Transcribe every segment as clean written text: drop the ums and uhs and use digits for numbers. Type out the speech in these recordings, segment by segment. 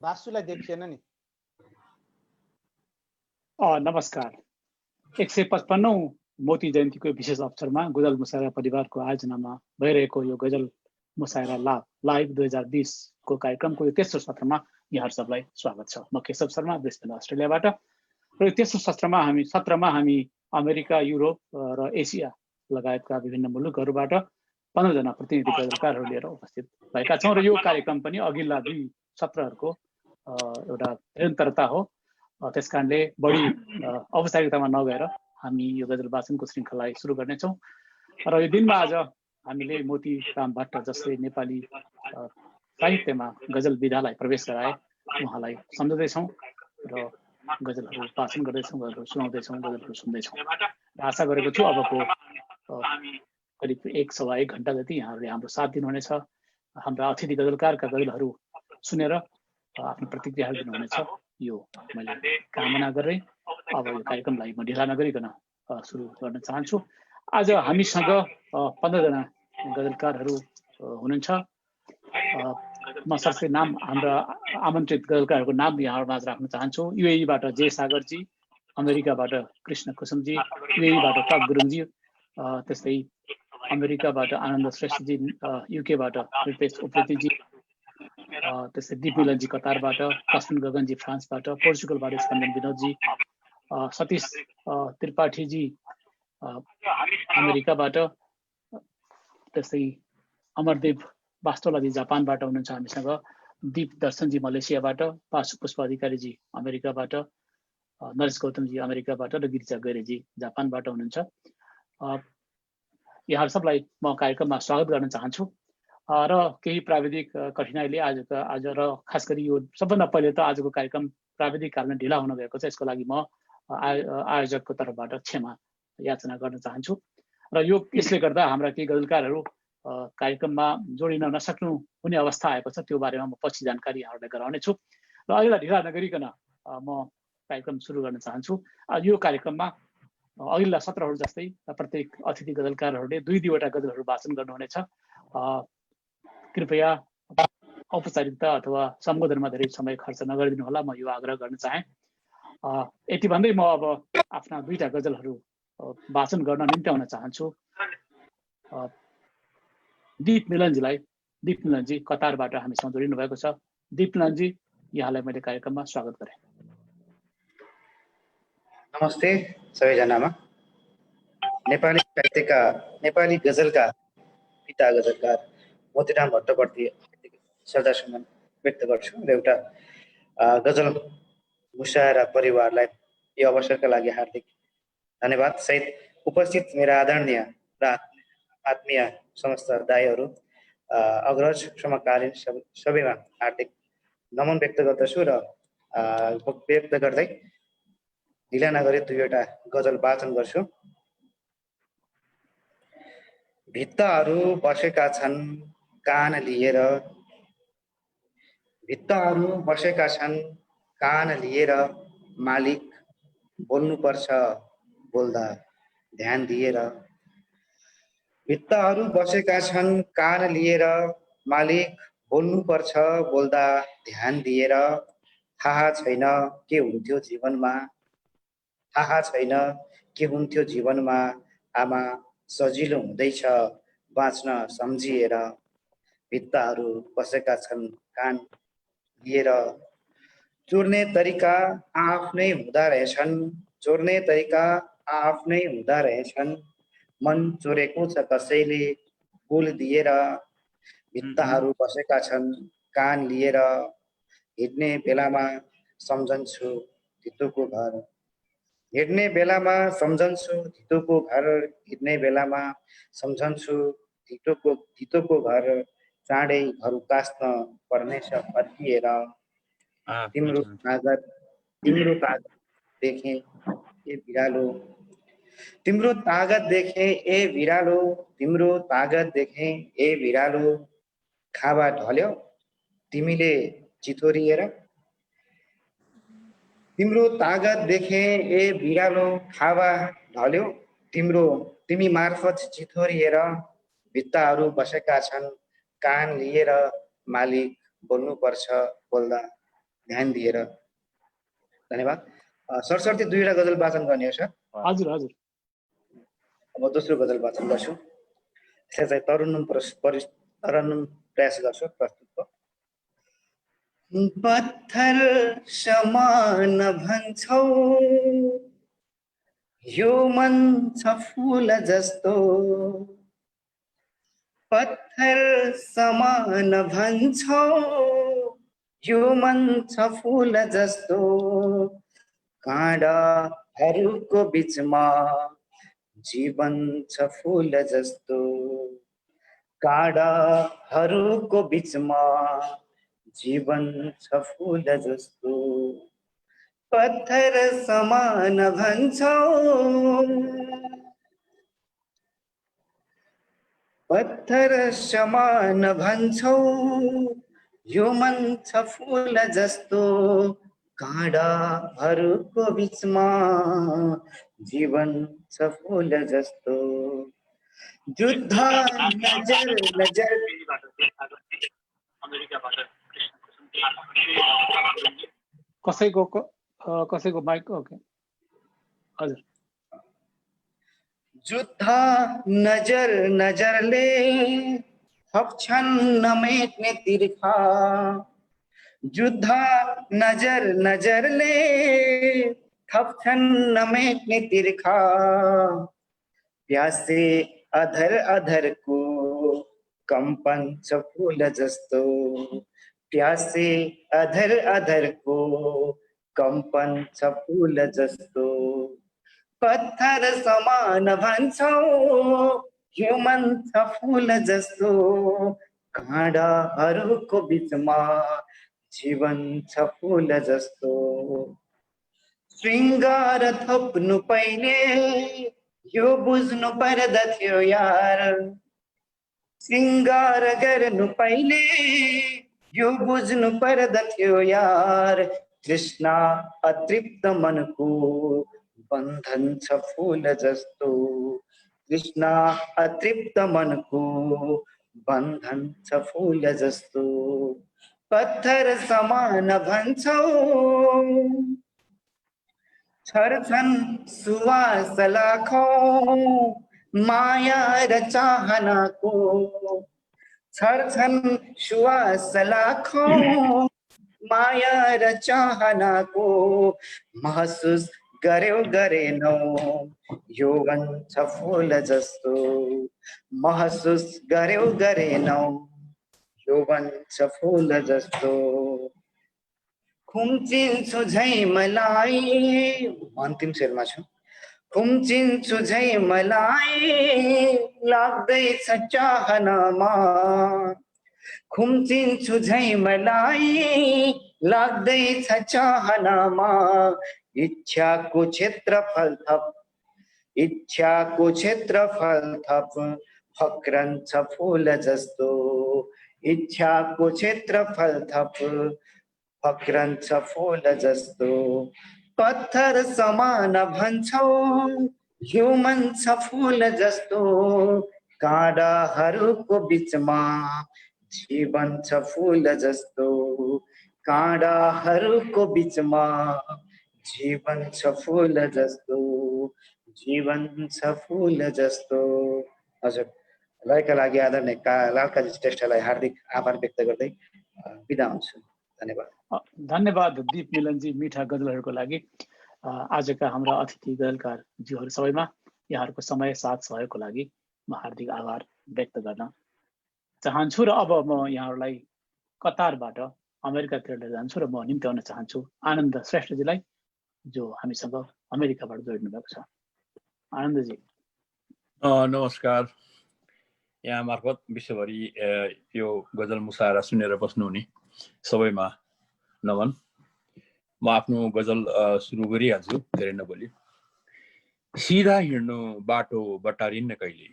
वासुलाई देखिएन नि। नमस्कार। 155औं मोती जयन्तीको विशेष अवसरमा गजल मुसायरा परिवारको आयोजनामा भइरहेको यो गजल मुसायरा लाइभ 2020 को कार्यक्रमको यो तेस्रो सत्रमा यहाँहरू सबलाई स्वागत छ। म केशव शर्मा ब्रिस्बेन अस्ट्रेलियाबाट। र यो तेस्रो सत्रमा हामी अमेरिका, युरोप र एसिया लगायतका विभिन्न मुलुकहरूबाट 15 जना प्रतिनिधि गजलकारहरू लिएर उपस्थित भएका छौँ र यो कार्यक्रम पनि अघिल्ला 2 सत्रहरूको एउटा निरन्तरता हो। त्यसकारणले बढी औपचारिकतामा नगएर हामी यो गजल वाचनको श्रृङ्खलालाई सुरु गर्नेछौँ। र यो दिनमा आज हामीले मोती राम भट्ट जसले नेपाली साहित्यमा गजल विधालाई प्रवेश गराए उहाँलाई सम्झँदैछौँ र गजलहरू वाचन गर्दैछौँ, गजलहरू सुनाउँदैछौँ, गजलहरू सुन्दैछौँ। र आशा गरेको छु अबको करिब 1-1.25 घन्टा जति यहाँहरूले हाम्रो साथ दिनुहुनेछ। हाम्रा अतिथि गजलकारका गजलहरू सुनेर आफ्नो प्रतिक्रियाहरू दिनुहुनेछ यो मैले कामना गरेँ। अब यो कार्यक्रमलाई म ढिला नगरिकन सुरु गर्न चाहन्छु। आज हामीसँग 15 जना गजलकारहरू हुनुहुन्छ। म सबसे नाम हाम्रा आमन्त्रित गजलकारहरूको नाम यहाँहरूमाझ राख्न चाहन्छु। युएईबाट जे सागरजी, अमेरिकाबाट कृष्ण कुसुमजी, युएईबाट टक गुरुङजी, त्यस्तै अमेरिकाबाट आनन्द श्रेष्ठजी, युकेबाट रितेश उप्रेतीजी, त्यस्तै दिप मिलनजी कतारबाट, कस्मिन गगनजी फ्रान्सबाट, पोर्चुगलबाट स्पन्दन विनोदजी, सतीश त्रिपाठीजी अमेरिकाबाट, त्यस्तै अमरदेव वास्तोलाजी जापानबाट हुनुहुन्छ हामीसँग, दीप दर्शनजी मलेसियाबाट, पाशु पुष्प अधिकारीजी अमेरिकाबाट, नरेश गौतमजी अमेरिकाबाट र गिरिजा गैरेजी जापानबाट हुनुहुन्छ। यहाँहरू सबलाई म कार्यक्रममा स्वागत गर्न चाहन्छु। र केही प्राविधिक कठिनाइले आज र खास गरी यो सबभन्दा पहिले त आजको कार्यक्रम प्राविधिक कारणले ढिला हुन गएको छ, यसको लागि म आयोजकको तर्फबाट क्षमा याचना गर्न चाहन्छु। र यसले गर्दा हाम्रा केही गजलकारहरू कार्यक्रममा जोडिन नसक्नु हुने अवस्था आएको छ, त्यो बारेमा म पछि जानकारी यहाँहरूलाई गराउनेछु। र अहिलेलाई ढिला नगरिकन म कार्यक्रम सुरु गर्न चाहन्छु। यो कार्यक्रममा अघिल्ला सत्रहरू जस्तै प्रत्येक अतिथि गजलकारहरूले 2-2वटा गजलहरू वाचन गर्नुहुनेछ। कृपया औपचारिकता अथवा सम्बोधनमा धेरै समय खर्च नगरिदिनु होला, म यो आग्रह गर्न चाहेँ। यति भन्दै म अब आफ्ना 2टा गजलहरू वाचन गर्न निम्त्याउन चाहन्छु। दीप मिलनजी कतारबाट हामीसँग जोडिनु भएको छ। दीप मिलनजी, यहाँलाई मैले कार्यक्रममा स्वागत गरेँ। नमस्ते सबैजनामा। नेपाली साहित्यका, नेपाली गजलका पिता गजलकार मोतीराम भट्टप्रति श्रद्धासुमन व्यक्त गर्छु र एउटा गजल मुसायरा परिवारलाई यो अवसरका लागि हार्दिक धन्यवाद सहित उपस्थित मेरा आदरणीय र आत्मीय समस्त दाईहरू, अग्रज समकालीन सबैमा हार्दिक नमन व्यक्त गर्दछु र व्यक्त गर्दै ढिला नगरी 2वटा गजल वाचन गर्छु। भित्ताहरू बसेका छन् कान लिएर, भित्ताहरू बसेका छन् कान लिएर, मालिक बोल्नुपर्छ बोल्दा ध्यान दिएर। भित्ताहरू बसेका छन् कान लिएर, मालिक बोल्नुपर्छ बोल्दा ध्यान दिएर। थाहा छैन के हुन्थ्यो जीवनमा, थाहा छैन के हुन्थ्यो जीवनमा, आमा सजिलो हुँदैछ बाँच्न सम्झिएर। भित्ताहरू बसेका छन् कान लिएर, चोर्ने तरिका आफ्नै हुँदा रहेछन्, चोर्ने तरिका आफ्नै हुँदा रहेछन्। मन चोरेको छ कसैले फुल दिएर। भित्ताहरू बसेका छन् कान लिएर, हिँड्ने बेलामा सम्झन्छु धितोको घर, हिँड्ने बेलामा सम्झन्छु धितोको घर, हिँड्ने बेलामा सम्झन्छु धितोको घर। चाँडै घर उकास्न पर्नेछ फर्किएर। तिम्रो तागत देखेँ ए बिरालो, तिम्रो तागत देखेँ ए बिरालो, तिम्रो तागत देखेँ ए बिरालो। खावा ढल्यो तिमीले चिथोरिएर, तिम्रो तागत देखेँ ए बिरालो। खावा ढल्यो तिमी मार्फत चिथोरिएर। भित्ताहरू बसेका छन् कान लिएर, मालिक बोल्नुपर्छ बोल्दा ध्यान दिएर। धन्यवाद। सरस्वती दुईवटा गजल वाचन गर्ने हो सर। हजुर हजुर। अब दोस्रो गजल वाचन गर्छु। यसलाई चाहिँ तरन्नुम प्रयास गर्छु। प्रस्तुत हो। पत्थर समान भन्छौ यो मन छ फूल जस्तो, पत्थर समान भन्छौ यो मन छ फूल जस्तो, काँडाहरूको बीचमा जीवन छ फूल जस्तो, काँडाहरूको बीचमा जीवन छ फूल जस्तो, पत्थर समान भन्छौ, पत्थर समान भन्छौ यो मन छ फूल जस्तो, काँडाहरूको बीचमा जीवन छ फूल जस्तो, युद्ध नजर नजर। कसैको माइक ओके हजुर। युद्ध नजर नजरले थप्छन् नमेट्ने तिर्खा, युद्ध नजर नजरले थप्छन् नमेट्ने तिर्खा, प्यासे अधर अधरको कंपन छ फूल जस्तो, प्यासे अधर अधरको कंपन छ फूल जस्तो, पत्थर समान भन्छौ यो मन छ फूल जस्तो, काँडाहरूको बीचमा जीवन छ फूल जस्तो, श्रृंगार थप्नु पहिले यो बुझ्नु पर्दथ्यो यार, श्रृंगार गर्नु पहिले यो बुझ्नु पर्दथ्यो यार, तृष्णा अतृप्त मनको बन्धन छ फूल जस्तो, तृष्णा अतृप्त मनको बन्धन छ फूल जस्तो, पत्थर समान भन्छौ छर्छन् सुवास लाखौं माया र चाहनाको, छर्छन् सुवास लाखौं माया र चाहनाको, महसुस गर्यौ गरेनौ यौवन छ फूल जस्तो, महसुस गर्यौ गरेनौ यौवन छ फूल जस्तो, खुम्चिन्छु झै मलाई, अन्तिम शेरमा छु, खुम्चिन्छु झै मलाई लाग्दैछ चाहनामा, खुम्चिन्छु झै मलाई लाग्दैछ चाहनामा, इच्छाको क्षेत्रफल थप, इच्छाको क्षेत्रफल थप फक्रन्छ फूल जस्तो, इच्छाको क्षेत्रफल थप फक्रन्छ फूल जस्तो, पत्थर समान भन्छौ यो मन छ फूल जस्तो, काँडाहरूको बीचमा जीवन छ फूल जस्तो, काँडाहरूको बीचमा जीवन छ फूल जस्तो, जीवन छ फूल जस्तो। हजुर, लयका लागि आदरणीय लालकाजी श्रेष्ठलाई हार्दिक आभार व्यक्त गर्दै बिदा हुन्छु। धन्यवाद। धन्यवाद दीप मिलनजी मिठा गजलहरूको लागि। आजका हाम्रा अतिथि गजलकार जीहरू सबैमा यहाँहरूको समय साथ सहयोगको लागि म हार्दिक आभार व्यक्त गर्न चाहन्छु र अब म यहाँहरूलाई कतारबाट अमेरिकातिर जान्छु र म निम्त्याउन चाहन्छु आनन्द श्रेष्ठजीलाई, जो हामीसँग अमेरिकाबाट जोडिनु भएको छ। आनन्दजी नमस्कार। यहाँ मार्फत विश्वभरि यो गजल मुसाहरा सुनेर बस्नुहुने सबैमा नमन। म आफ्नो गजल सुरु गरिहाल्छु, धेरै नबोली। सिधा हिँड्नु बाटो बटारिन्न कहिल्यै,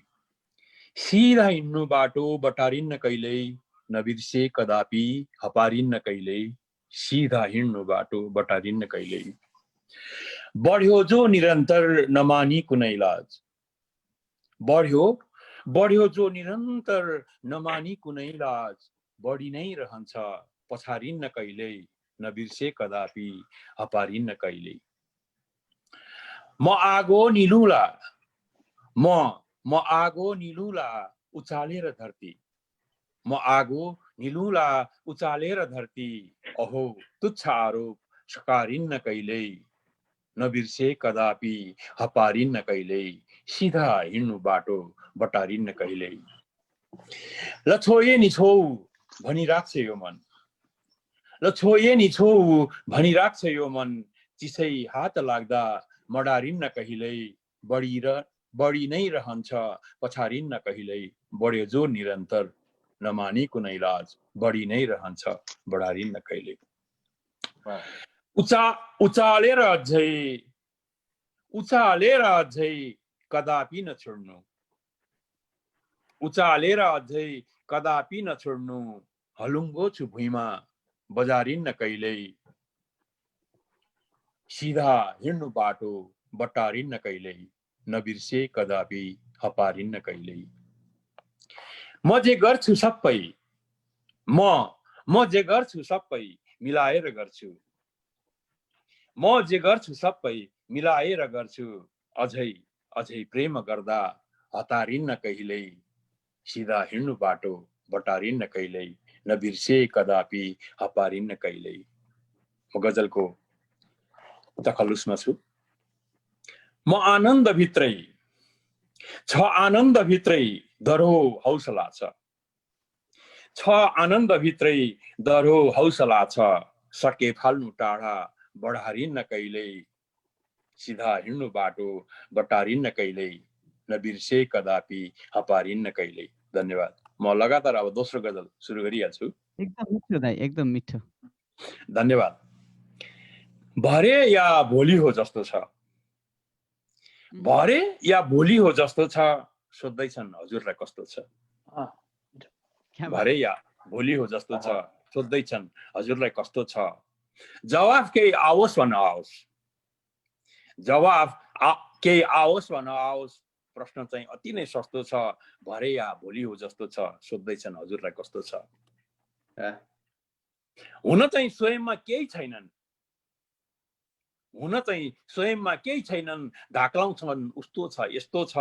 सिधा हिँड्नु बाटो बटारिन्न कहिल्यै, नबिर्से कदापि हपारिन्न कहिल्यै, सिधा हिँड्नु बाटो बटारिन्न कहिल्यै। बढ्यो जो निरन्तर नमानी कुनै इलाज, बढ्यो जो निरन्तर नमानी कुनै इलाज, बढी नै रहन्छ पछारिन्न कहिल्यै, नबिर्से कदापि हपारिन्न कहिल्यै। म आगो निलुला, म आगो निलुला उचालेर धरती, म आगो निलुला उचालेर धरती, अहो तुच्छ आरोप सकारिन्न कहिल्यै। नबिर्से कदापि हपारिन्न कहिल्यै, सिधा हिँड्नु बाटो बटारिन्न कहिल्यै। ल छोए नि छौ भनिराख्छ यो मन, ल छोए नि छौ भनिराख्छ यो मन, चिसै हात लाग्दा मडारिन्न कहिल्यै। बढी नै रहन्छ पछारिन्न कहिल्यै, बढ्यो जो निरन्तर नमानी कुनै इलाज, बढी नै रहन्छ बढारिन्न कहिल्यै। उचालेर अझै कदापि नछोड्नु, उचालेर अझै कदापि नछोड्नु, हलुङ्गो छु भुइँमा बजारिन्न कहिल्यै। सिधा हिँड्नु बाटो बटारिन्न कहिल्यै, नबिर्से कदापि हपारिन्न कहिल्यै। म जे गर्छु सबै, म जे गर्छु सबै मिलाएर गर्छु, म जे गर्छु सबै मिलाएर गर्छु, अझै प्रेम गर्दा हतारिन्न कहिल्यै। सिधा हिँड्नु बाटो बटारिन्न कहिल्यै, नबिर्से कदापि हपारिन्न कहिल्यै। म गजलको तखल्लुसमा छु। म आनन्द भित्रै छ, आनन्द भित्रै दरो हौसला छ, छ आनन्द भित्रै दरो हौसला छ, सके फाल्नु टाढा बढारिन्न कहिल्यै। सिधा हिँड्नु बाटो बटारिन्न कहिल्यै, नबिर्से कदापि हपारिन्न कहिल्यै। धन्यवाद। म लगातार अब दोस्रो गजल सुरु गरिहाल्छु। एकदम मिठो दाइ, एकदम मिठो। धन्यवाद। भरे या भोलि हो जस्तो छ, भरे या भोलि हो जस्तो छ, सोध्दैछन् हजुरलाई कस्तो छ। भरे या भोलि हो जस्तो छ, सोध्दैछन् हजुरलाई कस्तो छ। जवाफ केही आओस् वा नआओस्, जवाफ केही आओस् वा नआओस्, प्रश्न चाहिँ अति नै सस्तो छ। भरे या भोलि हो जस्तो छ, सोध्दैछन् हजुरलाई कस्तो छ। हुन चाहिँ स्वयंमा केही छैनन्, हुन चाहिँ स्वयंमा केही छैनन्, ढाक्लाउँछन् उस्तो छ यस्तो छ।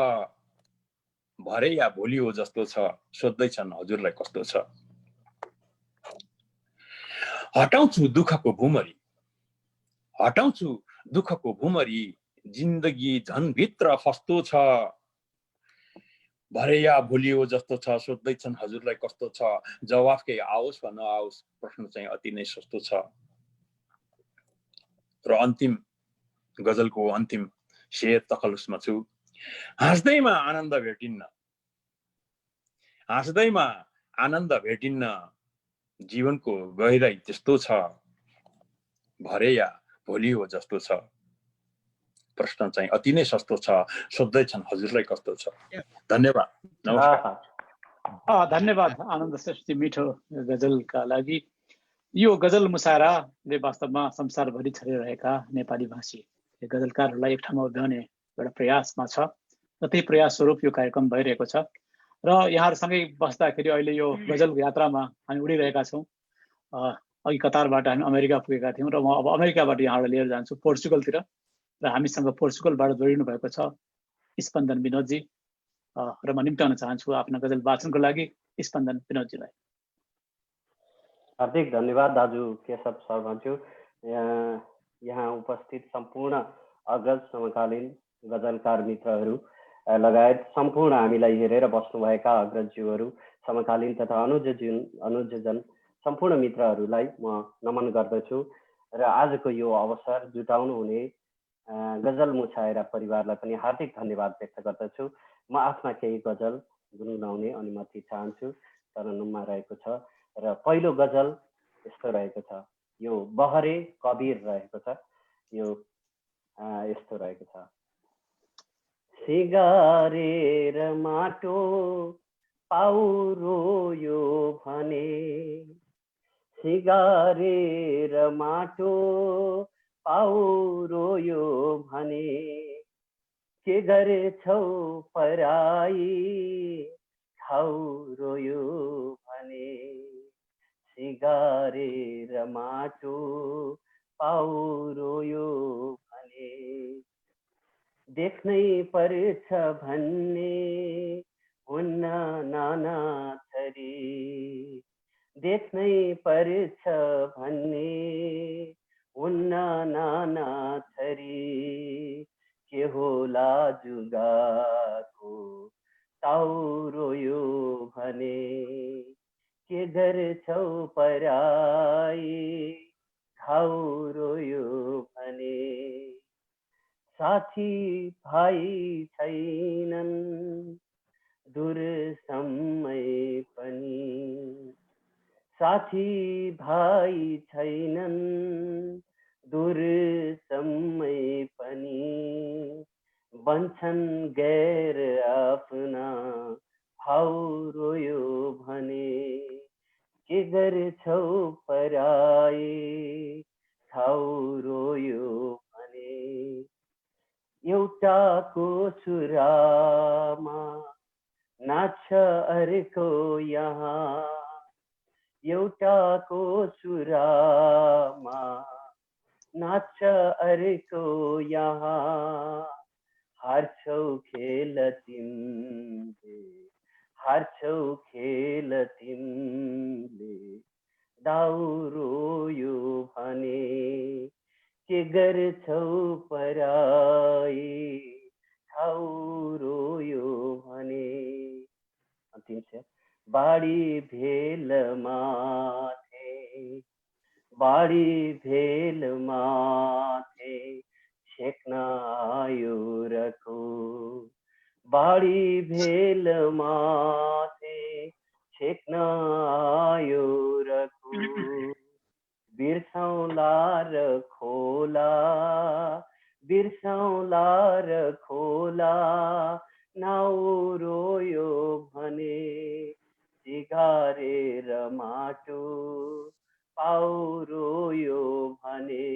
भरे या भोलि हो जस्तो छ, सोध्दैछन् हजुरलाई कस्तो छ। हटाउँछु दुःखको भुमरी, हटाउँछु दुःखको भुमरी, जिन्दगी झन् भित्र फस्तो छ। भरे या भोलि हो जस्तो छ, सोध्दैछन् हजुरलाई कस्तो छ। जवाफ केही आओस् वा नआओस्, प्रश्न चाहिँ अति नै सस्तो छ। र अन्तिम गजलको अन्तिम शेर तखल्लुसमा छु। हाँस्दैमा आनन्द भेटिन्न, हाँस्दैमा आनन्द भेटिन्न, जीवनको गहिराई त्यस्तो छ। भरे या भोलि हो जस्तो छ, प्रश्न चाहिँ अति नै सस्तो छ, सोध्दैछन् हजुरलाई कस्तो छ। धन्यवाद, नमस्कार। धन्यवाद आनन्द श्रेष्ठजी मिठो गजलका लागि। यो गजल मुसायराले वास्तवमा संसारभरि छरिरहेका नेपाली भाषी गजलकारहरूलाई एक ठाउँमा उभ्याउने एउटा प्रयासमा छ र त्यही प्रयास स्वरूप यो कार्यक्रम भइरहेको छ। र यहाँहरूसँगै बस्दाखेरि अहिले यो गजलको यात्रामा हामी उडिरहेका छौँ। अघि कतारबाट हामी अमेरिका पुगेका थियौँ र म अब अमेरिकाबाट यहाँहरूलाई लिएर जान्छु पोर्चुगलतिर, र हामीसँग पोर्चुगलबाट जोडिनु भएको छ स्पन्दन विनोदजी, र म निम्त्याउन चाहन्छु आफ्ना गजल वाचनको लागि स्पन्दन विनोदजीलाई। हार्दिक धन्यवाद दाजु केशव शर्माज्यू। यहाँ उपस्थित सम्पूर्ण अग्रज समकालीन गजलकार मित्रहरू लगायत सम्पूर्ण हामीलाई हेरेर बस्नुभएका अग्रजज्यूहरू, समकालीन तथा अनुजजन सम्पूर्ण मित्रहरूलाई म नमन गर्दछु। र आजको यो अवसर जुटाउनु हुने गजल मुसायरा परिवारलाई पनि हार्दिक धन्यवाद व्यक्त गर्दछु। म आफ्ना केही गजल गुनगुनाउने अनुमति चाहन्छु, तरन्नुममा रहेको छ। र पहिलो गजल यस्तो रहेको छ, यो बहरे कबीर रहेको छ। यो यस्तो रहेको छ। सिगारेर माटो पाउरो यो भने, सिगारेर माटो पाउरो यो भने, के गरेछौ पराई ठाउँ रोयो भने। गारेर माटो पाउरोयो भने देख्नै पर्छ भन्ने हुन्न नाना थरी देख्नै पर्छ भन्ने हुन्न नाना थरी के होला जुगाको ताउरोयो भने के गर्छौ पराई घाउ रोयो भने साथी भाइ छैनन् दूर समय पनि साथी भाइ छैनन् दूर समय पनि बन्छन् गैर आफ्ना भाउ रोयो भने के गर्छौ पराई घाउ रोयो भने एउटाको सुरामा नाच्छ अर्को यहाँ एउटाको सुरामा नाच्छ अर्को यहाँ हार्छौ खेल तिमीले हार्छौ खेल तिमीले दाउ रोयो भने के गर्छौ पराई ठाउँ रोयो भने अन्तिम छ बाढी भेल माथे छेक्न आयो रको बाढी भेल माथे छेक्न आयो रको बिर्सौँला र खोला नाउ रोयो भने सिगारेर माटो पाउ रोयो भने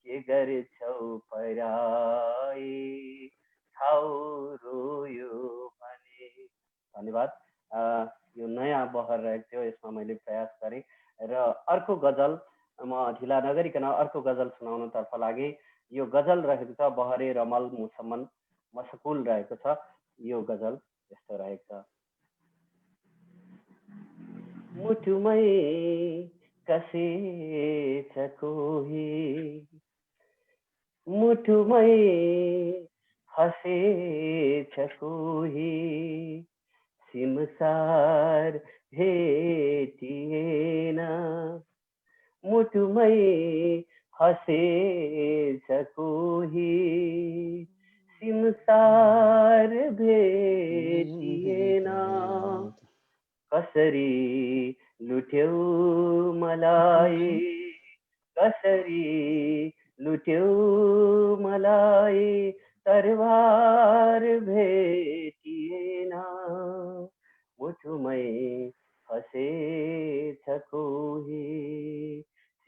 के गर्छौ पराई ठाउँ रोयो भने। धन्यवाद। यो नयाँ बहर रहेको थियो, यसमा मैले प्रयास गरेँ र अर्को गजल म ढिला नगरिकन अर्को गजल सुनाउनतर्फ लागे। यो गजल रहेको छ बहरे रमल मुसम्मन मसकुल रहेको छ। यो गजल यस्तो रहेको छ। मुटुमै कसेछ कोही मुटुमै फसेछ कोही सिमसार भेटिएन मुटुमै फसेछ कोही सिमसार भेटिएन कसरी लुट्यौ मलाई कसरी लुट्यौ मलाई तरवार भेटिएन मुटुमै फसेछ कोही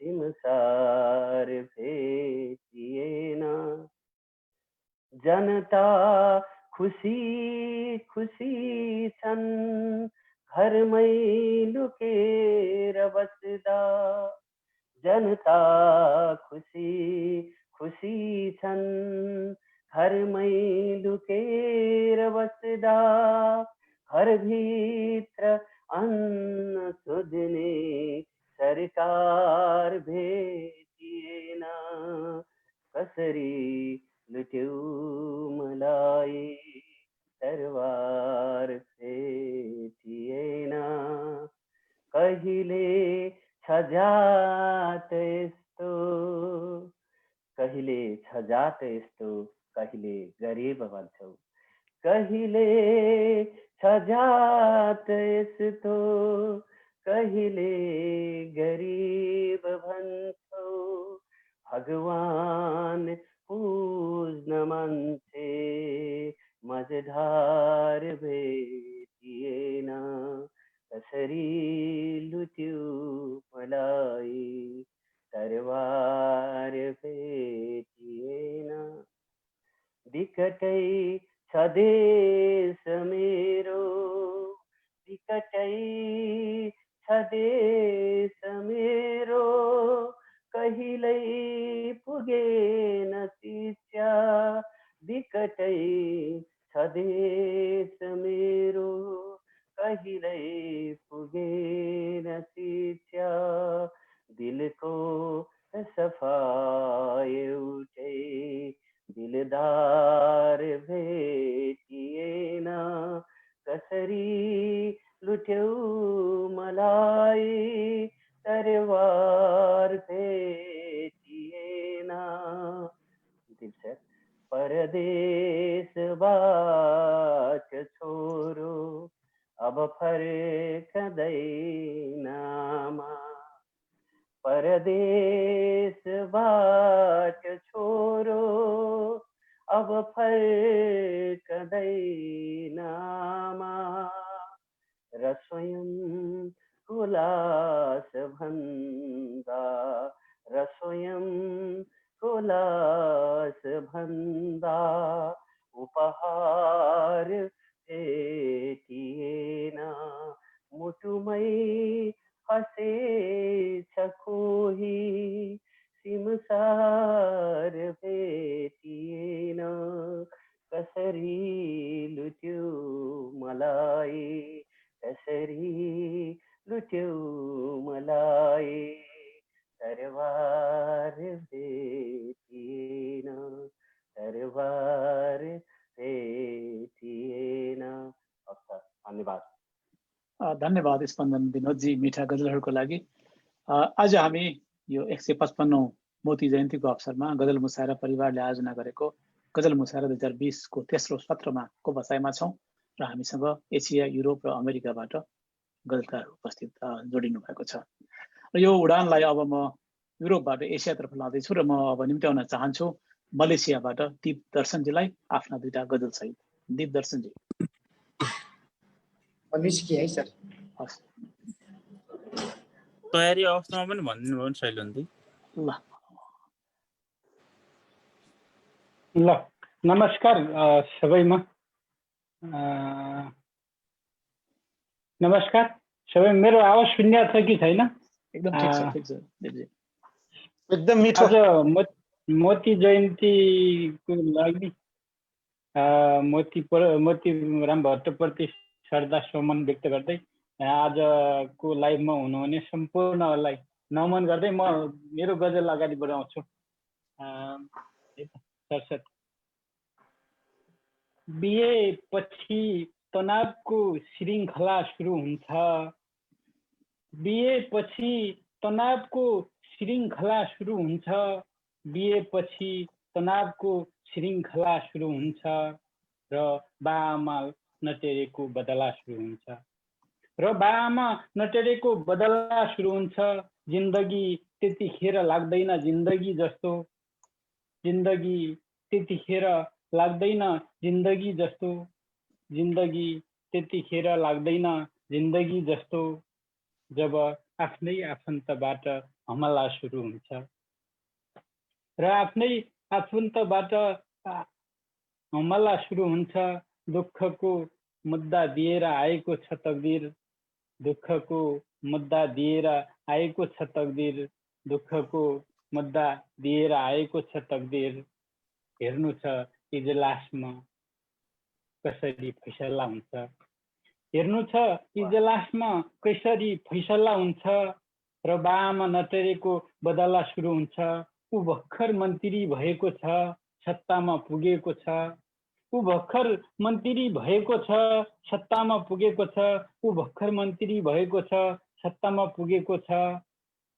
सिमसार भेटिएन जनता खुसी खुसी छन् घरमै लुकेर बस्दा जनता खुसी खुसी छन् घरमै लुकेर बस्दा घरभित्र अन्न सोध्ने सरकार भेटिएन कसरी लुट्यौ मलाई तरवार भेटिएन कहिले छ जात यस्तो कहिले छ जात यस्तो कहिले गरिब भन्छौ कहिले छ जात यस्तो कहिले गरिब भन्छौ भगवान पूज्न मान्छे मझधार भेटिएन कसरी लुट्यौ मलाई तरवार भेटिएन विकटै छ देश मेरो विकटै छ देश परदेश मेरो कहिल्यै पुगेन शिक्षा, दिलको सफा एउटै दिलदार भेटिएन, कसरी लुट्यौ मलाई तरवार भेटिएन। परदेशबाट छोरो अब फर्कदैन आमा, परदेशबाट छोरो अब फर्कदैन आमा, र स्वयंको लास भन्दा, र स्वयंको लास भन्दा उपहार भेटिएन, मुटुमै फसेछ कोही सिमसार भेटिएन, कसरी लुट्यो मलाई, कसरी लुट्यो मलाई तरवार भेटिएन, तरवार भेटिएन। धन्यवाद। धन्यवाद स्पन्दन विनोदजी मिठा गजलहरूको लागि। आज हामी यो 155औं मोती जयन्तीको अवसरमा गजल मुसायरा परिवारले आयोजना गरेको गजल मुसायरा 2020 को तेस्रो सत्रमा को बसाइमा छौं र हामीसँग एसिया, युरोप र अमेरिकाबाट गजलकार उपस्थित जोडिनु भएको छ। र यो उडानलाई अब म युरोपबाट एसियातर्फ लाँदैछु र म अब निम्त्याउन चाहन्छु मलेसियाबाट दीप दर्शनजीलाई आफ्ना दुईटा गजल सहित। दीप दर्शनजी। निस्किए है सर। हस्। तयारी अवस्थामा पनि भनिदिनु भयो नि शैलेन्द्रजी। ल नमस्कार सबैमा। नमस्कार सबै। मेरो आवाज सुन्ने छ कि छैन? एकदम ठिक छ, ठिक छ दिपजी। एकदम मिठो। आज मोती जयन्तीको लागि मोती राम भट्टप्रति श्रद्धा सुमन व्यक्त गर्दै आजको लाइभमा हुनुहुने सम्पूर्णलाई नमन गर्दै म मेरो गजल अगाडि बढाउँछु। बिहे पछि तनावको श्रृङ्खला सुरु हुन्छ, बिहे पछि तनावको श्रृङ्खला सुरु हुन्छ, बिहे पछि तनावको श्रृङ्खला सुरु हुन्छ र बाआमा नटेरेको बदला सुरु हुन्छ, र बाआमा नटेरेको बदला सुरु हुन्छ। जिन्दगी त्यतिखेर लाग्दैन जिन्दगी जस्तो, जिन्दगी त्यतिखेर लाग्दैन जिन्दगी जस्तो, जिन्दगी त्यतिखेर लाग्दैन जिन्दगी जस्तो, जब आफ्नै आफन्तबाट हमला सुरु हुन्छ र आफ्नै आफन्तबाट हमला सुरु हुन्छ। दुःखको मुद्दा दिएर आएको छ तकदिर, दुःखको मुद्दा दिएर आएको छ तकदिर, दुःखको मुद्दा दिएर आएको छ तकदिर। हेर्नु छ इजलासमा कसरी फैसला हुन्छ, हेर्नु छ इजलासमा कसरी फैसला हुन्छ र बाआमा नटेरेको बदला सुरु हुन्छ। ऊ भर्खर मन्त्री भएको छ, सत्तामा पुगेको छ, ऊ भर्खर मन्त्री भएको छ, सत्तामा पुगेको छ, ऊ भर्खर मन्त्री भएको छ, सत्तामा पुगेको छ।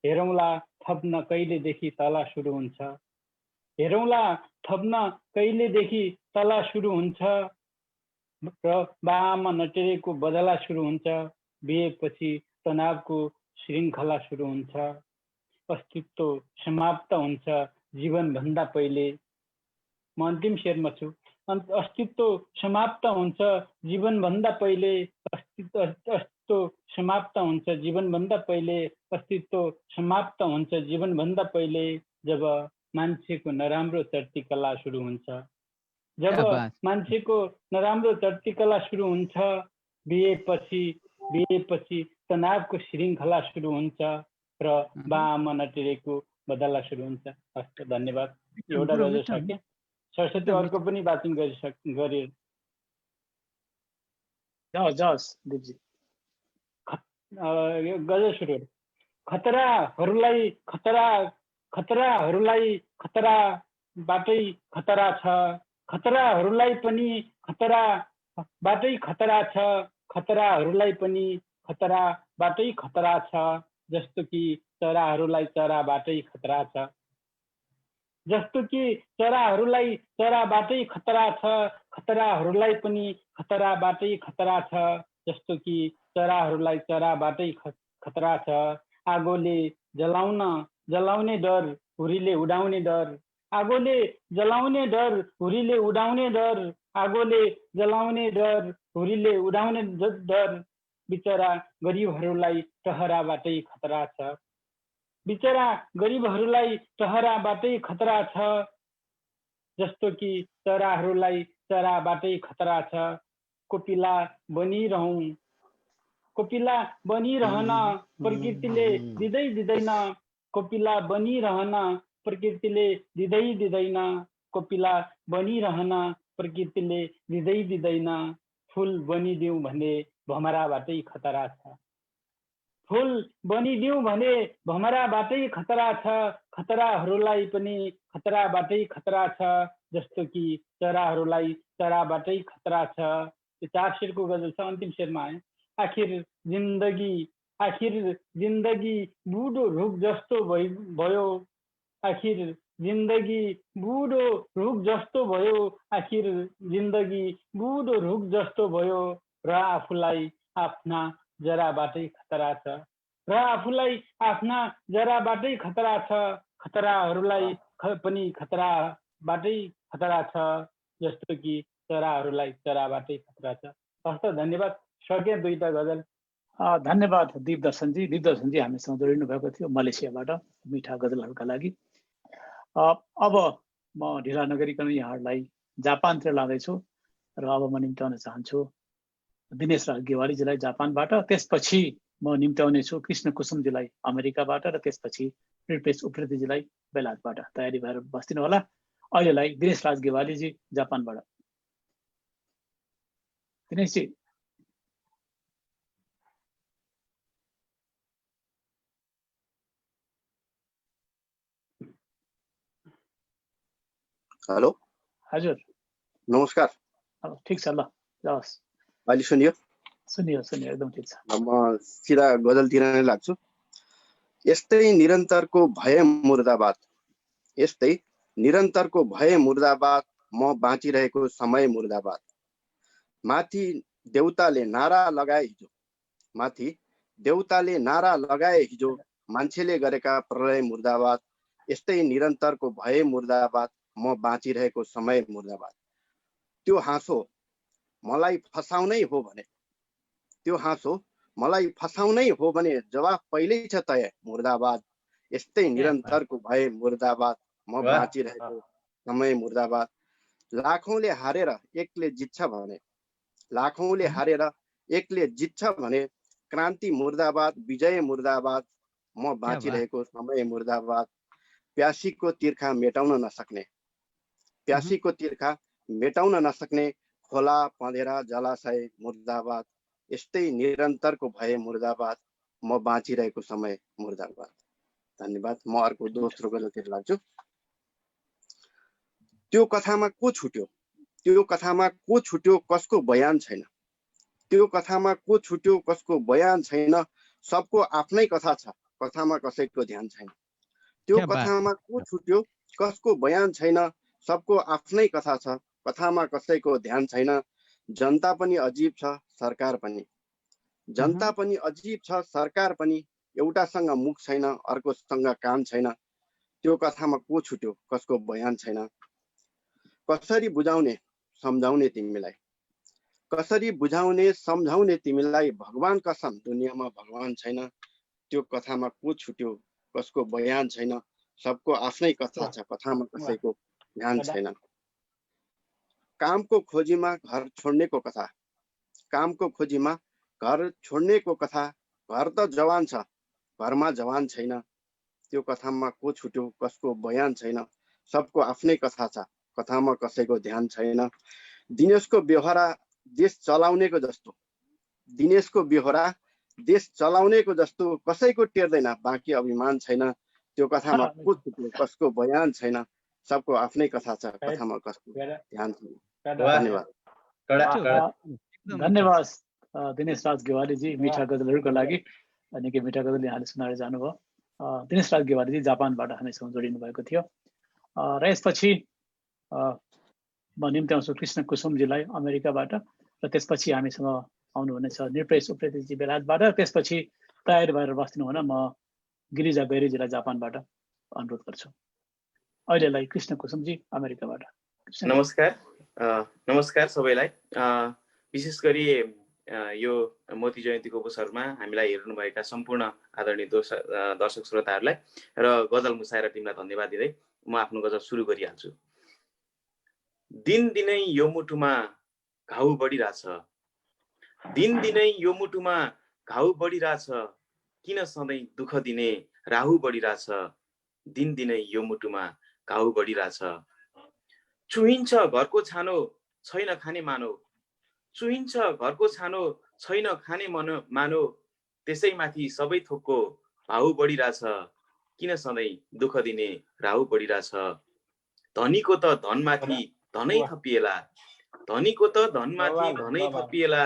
हेरौँला थप्न कहिलेदेखि तला सुरु हुन्छ, हेरौँला थप्न कहिलेदेखि तला सुरु हुन्छ र बाआमा नटेरेको बदला सुरु हुन्छ। बिहेपछि तनावको श्रृङ्खला सुरु हुन्छ, अस्तित्व समाप्त हुन्छ जीवनभन्दा पहिले। म अन्तिम शेरमा छु। अस्तित्व समाप्त हुन्छ जीवनभन्दा पहिले, अस्तित्व समाप्त हुन्छ जीवनभन्दा पहिले, अस्तित्व समाप्त हुन्छ जीवनभन्दा पहिले। जब मान्छेको नराम्रो चर्तीकला सुरु हुन्छ, जब मान्छेको नराम्रो चर्तीकला सुरु हुन्छ। बिहेपछि तनावको श्रृङ्खला सुरु हुन्छ र बाआमा नटेरेको बदला सुरु हुन्छ। हस्, धन्यवाद। एउटा गजल सके। सरस्वती अर्को पनि वाचन गरे। जाओस् दिपजी। यो गजल सुरु गरौँ। खतराहरूलाई खतराबाटै खतरा छ, खतराहरूलाई पनि खतराबाटै खतरा छ, खतराहरूलाई पनि खतराबाटै खतरा छ, जस्तो कि चराहरूलाई चराबाटै खतरा छ, जस्तो कि चराहरूलाई चराबाटै खतरा छ, खतराहरूलाई पनि खतराबाटै खतरा छ, जस्तो कि चराहरूलाई चराबाटै खतरा छ। आगोले जलाउने डर, हुरीले उडाउने डर, आगोले जलाउने डर, हुरीले उडाउने डर, आगोले जलाउने डर, हुरीले उडाउने डर, बिचरा गरिबहरूलाई टहराबाटै खतरा छ, बिचरा गरिबहरूलाई टहराबाटै खतरा छ, जस्तो कि चराहरूलाई चराबाटै खतरा छ। कोपिला बनिरहन प्रकृतिले दिँदैन, कोपिला बनिरहन प्रकृतिले दिँदैन, कोपिला बनिरहन प्रकृतिले दिँदैन, फुल बनिदिउँ भने भमराबाटै खतरा छ, फुल बनिदिउँ भने भमराबाटै खतरा छ, खतराहरूलाई पनि खतराबाटै खतरा छ, जस्तो कि चराहरूलाई चराबाटै खतरा छ। यो 4 शेरको गजल छ। अन्तिम शेरमा आए। आखिर जिन्दगी बुढो रुख जस्तो भयो, आखिर जिन्दगी बुढो रुख जस्तो भयो, आखिर जिन्दगी बुढो रुख जस्तो भयो, र आफूलाई आफ्ना जराबाटै खतरा छ, र आफूलाई आफ्ना जराबाटै खतरा छ, खतराहरूलाई पनि खतराबाटै खतरा छ, जस्तो कि चराहरूलाई चराबाटै खतरा छ। हस्त धन्यवाद। सके 2टा गजल। धन्यवाद दिपदर्शनजी। दिपदर्शनजी हामीसँग जोडिनु भएको थियो मलेसियाबाट मिठा गजलहरूका लागि। अब म ढिला नगरिकन यहाँहरूलाई जापानतिर लाँदैछु र अब म निम्त्याउन चाहन्छु दिनेश राज गेवालीजीलाई जापानबाट, त्यसपछि म निम्त्याउने छु कृष्ण कुसुमजीलाई अमेरिकाबाट, र त्यसपछि रिपेश उप्रेतीजीलाई बेलायतबाट। तयारी भएर बस्दिनु होला। अहिलेलाई दिनेश राज गेवालीजी जापानबाट। दिनेशजी। हेलो हजुर नमस्कार। ठिक छ, ल जाओस्। अहिले सुनियो एकदम ठिक छ। म सिधा गजलतिर नै लाग्छु। यस्तै निरन्तरको भए मुर्दाबाद, यस्तै निरन्तरको भए मुर्दाबाद, म बाँचिरहेको समय मुर्दाबाद। माथि देउताले नारा लगाए हिजो, मान्छेले गरेका प्रलय मुर्दाबाद। यस्तै निरन्तरको भए मुर्दाबाद, म बाँचिरहेको समय मुर्दाबाद। त्यो हाँसो मलाई फसाउनै हो भने जवाफ पहिल्यै छ तय मुर्दाबाद। यस्तै निरन्तरको भए मुर्दाबाद, म बाँचिरहेको समय मुर्दाबाद। लाखौंले हारेर एकले जित्छ भने क्रान्ति मुर्दाबाद, विजय मुर्दाबाद, म बाँचिरहेको समय मुर्दाबाद। प्यासीको तिर्खा मेटाउन नसक्ने खोला पँधेरा जलाशय मुर्दाबाद। यस्तै निरन्तरको भए मुर्दाबाद, म बाँचिरहेको समय मुर्दाबाद। धन्यवाद। म अर्को दोस्रो गजलतिर लाग्छु। त्यो कथामा को छुट्यो कसको बयान छैन, त्यो कथामा को छुट्यो कसको बयान छैन, सबको आफ्नै कथा छ, कथामा कसैको ध्यान छैन। त्यो कथामा को छुट्यो कसको बयान छैन, सबको आफ्नै कथा छ, कथामा कसैको ध्यान छैन। जनता पनि अजीब छ सरकार पनि, एउटासँग मुख छैन अर्कोसँग कान छैन। त्यो कथामा को छुट्यो कसको बयान छैन। कसरी बुझाउने सम्झाउने तिमीलाई, भगवान कसम दुनियाँमा भगवान छैन। त्यो कथामा को छुट्यो कसको बयान छैन, सबको आफ्नै कथा छ, कथामा कसैको ध्यान छैन। कामको खोजीमा घर छोड्नेको कथा, घर त जवान छ घरमा जवान छैन। त्यो कथामा को छुट्यो कसको बयान छैन, सबको आफ्नै कथा छ, कथामा कसैको ध्यान छैन। दिनेशको व्यवहार देश चलाउनेको जस्तो, दिनेशको बेहोरा देश चलाउनेको जस्तो कसैको टेर्दैन, बाँकी अभिमान छैन। त्यो कथामा को छुट्यो, कसको बयान छैन, सबको आफ्नै कथा छ, कथामा कसको ध्यान छैन। धन्यवाद। धन्यवाद दिनेश राज गेवालीजी मिठा गजलहरूको लागि। निकै मिठा गजल यहाँले सुनाएर जानुभयो। दिनेश राज गेवालीजी जापानबाट हामीसँग जोडिनु भएको थियो। र यसपछि म निम्त्याउँछु कृष्ण कुसुमजीलाई अमेरिकाबाट, र त्यसपछि हामीसँग आउनुहुनेछ निरपेश उप्रेतीजी बेलायतबाट। त्यसपछि तयार भएर बस्नु हुन म गिरिजा गैरीजीलाई जापानबाट अनुरोध गर्छु। अहिलेलाई कृष्ण कुसुमजी अमेरिकाबाट। नमस्कार सबैलाई। विशेष गरी यो मोती जयन्तीको अवसरमा हामीलाई हेर्नुभएका सम्पूर्ण आदरणीय दर्शक श्रोताहरूलाई र गजल मुसाएर टिमलाई धन्यवाद दिँदै म आफ्नो गजल सुरु गरिहाल्छु। दिनदिनै यो मुटुमा घाउ बढिरहेछ, दिनदिनै यो मुटुमा घाउ बढिरहेछ, किन सधैँ दुःख दिने राहु बढिरहेछ, दिनदिनै यो मुटुमा घाउ बढिरहेछ। चुहिन्छ घरको छानो छैन खाने मानो, चुहिन्छ घरको छानो छैन खाने मानो, त्यसैमाथि सबै थोकको भाउ बढिरहेछ, किन सधैँ दुःख दिने राहु बढिरहेछ। धनीको त धनमाथि धनै थपिएला, धनीको त धनमाथि धनै थपिएला,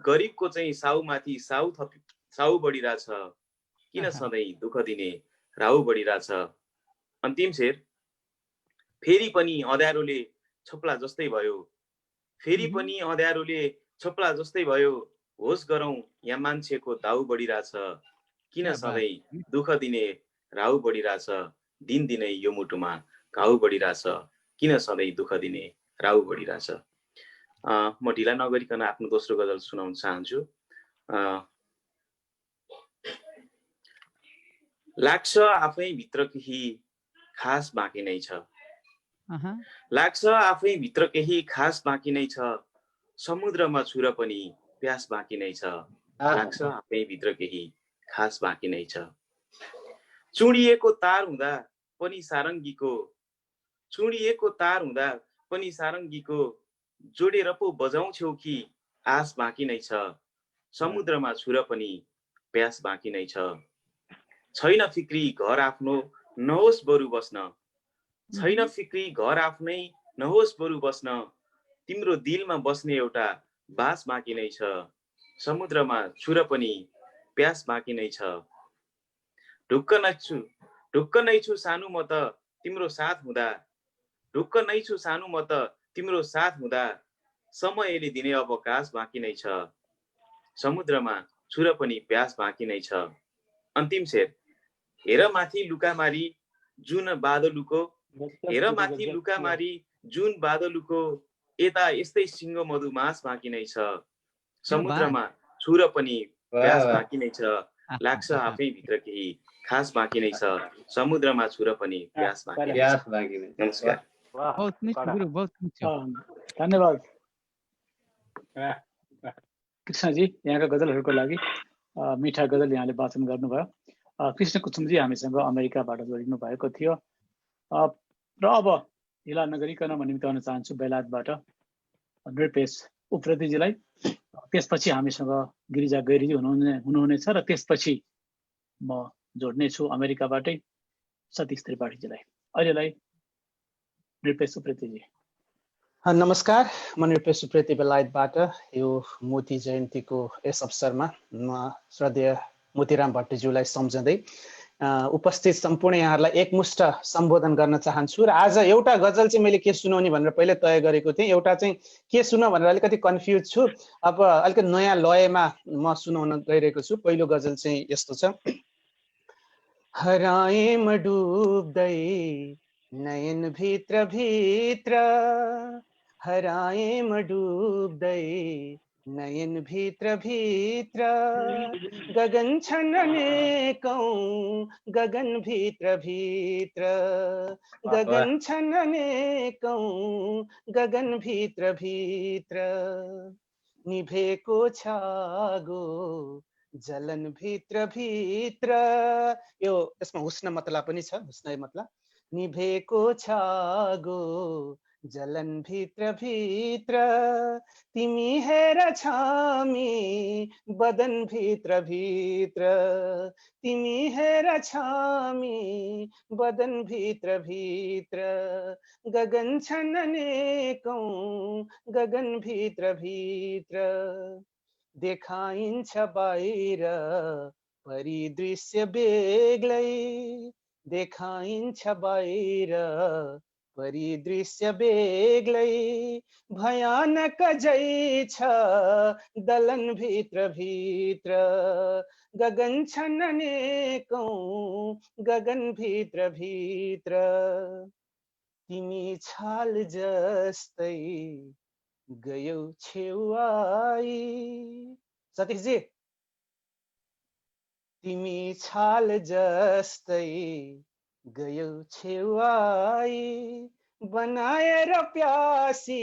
गरिबको चाहिँ साहुमाथि साहु बढिरहेछ, किन सधैँ दुःख दिने राहु बढिरहेछ। अन्तिम शेर। फेरि पनि अँध्यारोले छप्ला जस्तै भयो, फेरि पनि अँध्यारोले छप्ला जस्तै भयो, होस गरौँ यहाँ मान्छेको दाउ बढिरहेछ, किन सधैँ दुःख दिने राहु बढिरहेछ, दिनदिनै यो मुटुमा घाउ बढिरहेछ, किन सधैँ दुःख दिने राहु बढिरहेछ। म ढिला नगरिकन आफ्नो दोस्रो गजल सुनाउन चाहन्छु। लाग्छ आफै भित्र केही खास बाँकी नै छ, लाग्छ आफै भित्र केही खास बाँकी नै छ, समुद्रमा छुर पनि प्यास बाँकी नै छ, लाग्छ आफै भित्र केही खास बाँकी नै छ। चुडिएको तार हुँदा पनि सारङ्गीको, चुडिएको तार हुँदा पनि सारङ्गीको, जोडेर पो बजाउँछौ कि आस बाँकी नै छ, समुद्रमा छुर पनि प्यास बाँकी नै छ। छैन फिक्री घर आफ्नो नहोस् बरु बस्न, छैन फिक्री घर आफ्नै नहोस् बरु बस्न, तिम्रो दिलमा बस्ने एउटा बास बाँकी नै छ, समुद्रमा छुर पनि प्यास बाँकी नै छ। ढुक्क नै छु सानो म त तिम्रो साथ हुँदा, ढुक्क नै छु सानो म त तिम्रो साथ हुँदा, समयले दिने अवकाश बाँकी नै छ, समुद्रमा छुर पनि प्यास बाँकी नै छ। अन्तिम शेर। हेर माथि लुकामारी जुन बादलुको, हेर माथि लुकामारी जुन बादलुको, यता यस्तै सिंह मधुमास बाँकी नै छ, समुद्रमा छुर पनि प्यास बाँकी नै छ, लाग्छ आफै भित्र केही खास बाँकी नै छ, समुद्रमा छुर पनि प्यास बाँकी नै छ। नमस्कार। धन्यवाद कृष्णजी यहाँका गजलहरूको लागि। मिठा गजल यहाँले वाचन गर्नुभयो। कृष्ण कुसुमजी हामीसँग अमेरिकाबाट जोडिनु भएको थियो। र अब ढिला नगरिकन म निम्त्याउन चाहन्छु बेलायतबाट निरपेश उप्रेतीजीलाई। त्यसपछि हामीसँग गिरिजा गैरीजी हुनुहुनेछ र त्यसपछि म जोड्नेछु अमेरिकाबाटै सतीश त्रिपाठीजीलाई। अहिलेलाई निरपेश उप्रेतीजी। नमस्कार, म निरपेश उप्रेती बेलायतबाट। यो मोती जयन्तीको यस अवसरमा म श्रद्धेय मोतीराम भट्टज्यूलाई सम्झँदै उपस्थित सम्पूर्ण यहाँहरूलाई एकमुष्ट सम्बोधन गर्न चाहन्छु। र आज एउटा गजल चाहिँ मैले के सुनाउने भनेर पहिले तय गरेको थिएँ, एउटा चाहिँ के सुन भनेर अलिकति कन्फ्युज छु। अब अलिकति नयाँ लयमा म सुनाउन गइरहेको छु। पहिलो गजल चाहिँ यस्तो छ। हराए म डुब्दै नयन भित्र भित्र, हराए म डुब्दै नयन भित्र भित्र, गगन छन् अनेकौं गगन भित्र भित्र, गगन छन् अनेकौं गगन भित्र भित्र, निभेको छागो जलन भित्र भित्र। यो यसमा हुस्न मतला पनि छ, हुस्न मतला। निभेको छागो जलन भित्र भित्र, तिमी हेर छामी बदन भित्र भित्र तिमी हेर छामी बदन भित्र भित्र गगन छन् अनेकौं गगन भित्र भित्र देखाइन्छ बाहिर परिदृश्य बेग्लै देखाइन्छ बाहिर परिदृश्य बेग्लै भयानक जै छ दलन भित्र भित्र गगन छन् अनेकौं गगन भित्र भित्र तिमी छाल जस्तै गयौ छेउआई सतीशजी तिमी छाल जस्तै गयौ छेउआई बनाएर प्यासी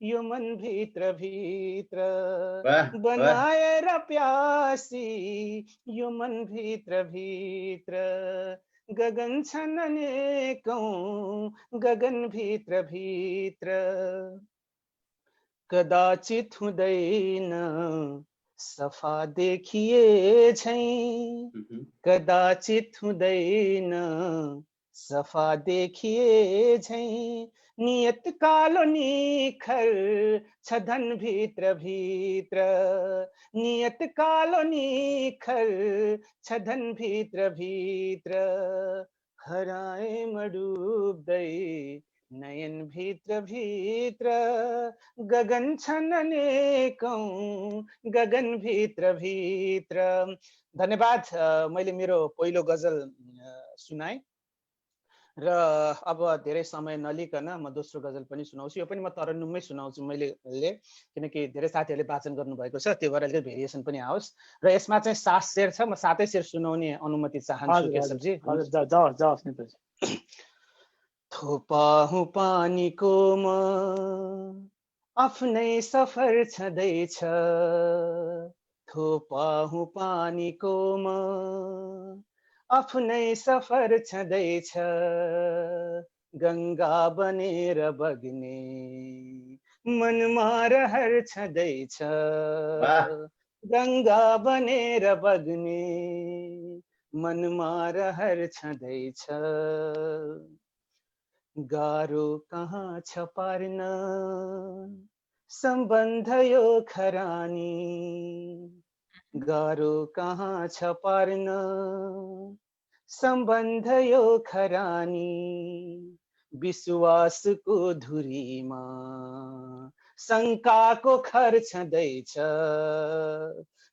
यो मन भित्र भित्र बनाएर प्यासी यो मन भित्र भित्र गगन छन् अनेकौं गगन भित्र भित्र कदाचित हुँदैन सफा देखिए झैं कदाचित हुँदैन सफा देखिए झैं नियत कालो निखर छ धन भित्र भित्र नियत कालो निखर छ धन भित्र भित्र हराए डुब्दै नयन भित्र भित्र गगन छन् अनेकौं गगन भित्र भित्र। धन्यवाद। मैले मेरो पहिलो गजल सुनाएँ र अब धेरै समय नलिकन म दोस्रो गजल पनि सुनाउँछु। यो पनि म तरन्नुममै सुनाउँछु मैले किनकि धेरै साथीहरूले वाचन गर्नुभएको छ, त्यो भएर अलिकति भेरिएसन पनि आओस्। र यसमा चाहिँ 7 शेर छ, म 7 शेर सुनाउने अनुमति चाहन्छु केशवजी। थोपा हुँ पानीको म आफ्नै सफर छँदैछ थोपा हुँ पानीको म आफ्नै सफर छँदैछ गङ्गा बनेर बग्ने मनमा रहर छँदैछ गङ्गा बनेर बग्ने मनमा रहर छँदैछ गाह्रो कहाँ छ पार्न सम्बन्ध यो खरानी गाह्रो कहाँ छ पार्न सम्बन्ध यो खरानी विश्वासको धुरीमा शङ्काको खर छँदैछ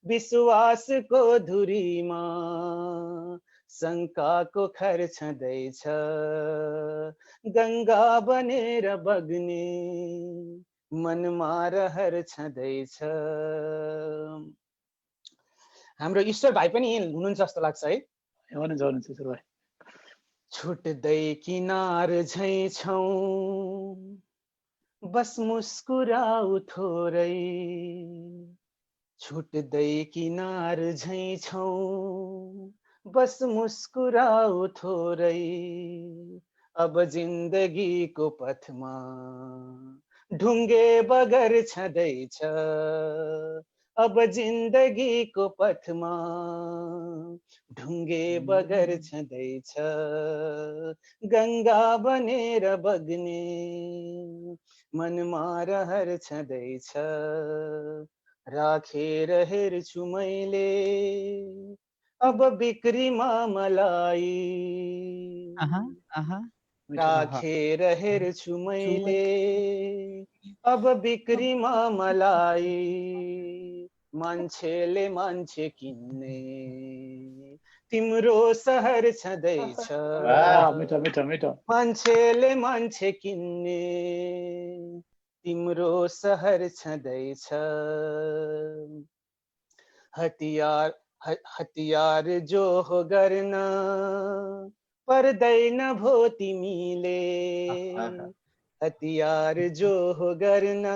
विश्वासको धुरीमा शङ्काको खर छँदैछ गङ्गा बनेर बग्ने मनमा रहर छँदैछ। हाम्रो ईश्वर भाइ पनि हुनुहुन्छ जस्तो लाग्छ है। छुट्दै किनार झैं छौं बस मुस्कुराऊ थोरै छुट्दै किनार झैं छौं बस मुस्कुराऊ थोरै अब जिन्दगीको पथमा ढुङ्गे बगर छँदैछ अब जिन्दगीको पथमा ढुङ्गे बगर छँदैछ गङ्गा बनेर बग्ने मनमा रहर छँदैछ राखेर हेर्छु मैले अब बिक्रीमा मलाई राखेर हेर्छु मैले अब बिक्रीमा मलाई मान्छेले मान्छे किन्ने तिम्रो सहर छँदैछ मान्छेले मान्छे किन्ने तिम्रो सहर छँदैछ हतियार जो हो गर्न पर्दैन भो तिमीले हतियार जो हो गर्न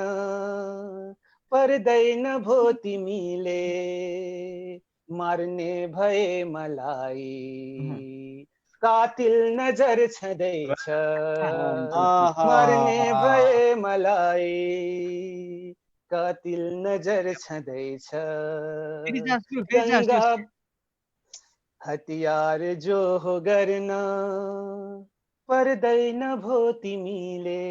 पर्दैन भो तिमीले मार्ने भए मलाई कातिल नजर छँदैछ मार्ने भए मलाई कातिल नजर छँदैछ गङ्गा हतियार जो हो गर्न पर्दैन भो तिमीले